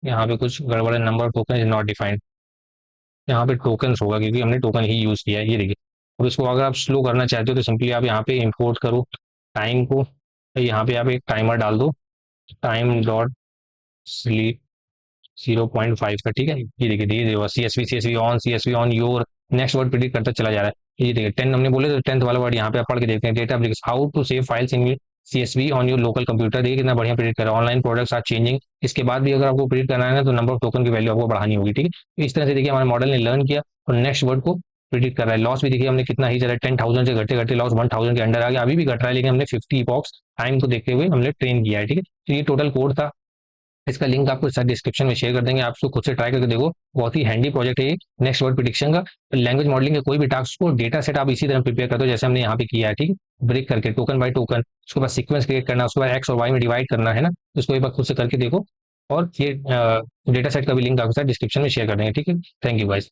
यहाँ पे कुछ गड़बड़ है, number token is not defined, यहाँ पे टोकन होगा क्योंकि हमने टोकन ही यूज किया है, ये देखिए। अब इसको अगर आप स्लो करना चाहते हो तो सिंपली आप यहाँ पे इंपोर्ट करो टाइम को, तो यहाँ पे आप एक टाइमर डाल दो, टाइम डॉट स्लीप 0.5 का, ठीक है। ये देखिए धीरे धीरे C S V on your next word predict करता चला जा रहा है। ये देखिए 10 हमने बोले, तो 10th वाला वर्ड यहाँ पे आप पढ़ के देखते हैं, Databricks how to save files in CSV on your local computer. देखिए कितना बढ़िया प्रिडिक्ट कर रहा है, ऑनलाइन प्रोडक्ट्स आर चेंजिंग। इसके बाद भी अगर आपको प्रिडिक्ट करना है ना, तो नंबर ऑफ टोकन की वैल्यू आपको बढ़ानी होगी, ठीक है। तो इस तरह से देखिए हमारे मॉडल ने लर्न किया और नेक्स्ट वर्ड को प्रिडिक्ट कर रहा है। लॉस भी देखिए हमने कितना ही चला, 10,000 से घटते घटते लॉस 1,000 के अंडर आ गया, अभी भी घट रहा है, लेकिन हमने 50 इपॉक्स टाइम को देखते हुए हमने ट्रेन किया है, ठीक है। तो ये टोटल कोड था, इसका लिंक आपको सर डिस्क्रिप्शन में शेयर कर देंगे, आप उसको खुद से ट्राई करके देखो, बहुत ही हैंडी प्रोजेक्ट है ये नेक्स्ट वर्ड प्रिडिक्शन का। लैंग्वेज मॉडलिंग के कोई भी टास्क को डेटा सेट आप इसी तरह प्रिपेयर करते हो जैसे हमने यहाँ पे किया है, ठीक, ब्रेक करके टोकन बाय टोकन, उसके बाद सीक्वेंस क्रिएट करना, उसके बाद एक्स और वाई में डिवाइड करना है ना, तो इसको एक बार खुद से करके देखो। और ये डेटा सेट का भी लिंक आपके साथ डिस्क्रिप्शन में शेयर कर देंगे, ठीक है। Thank you guys.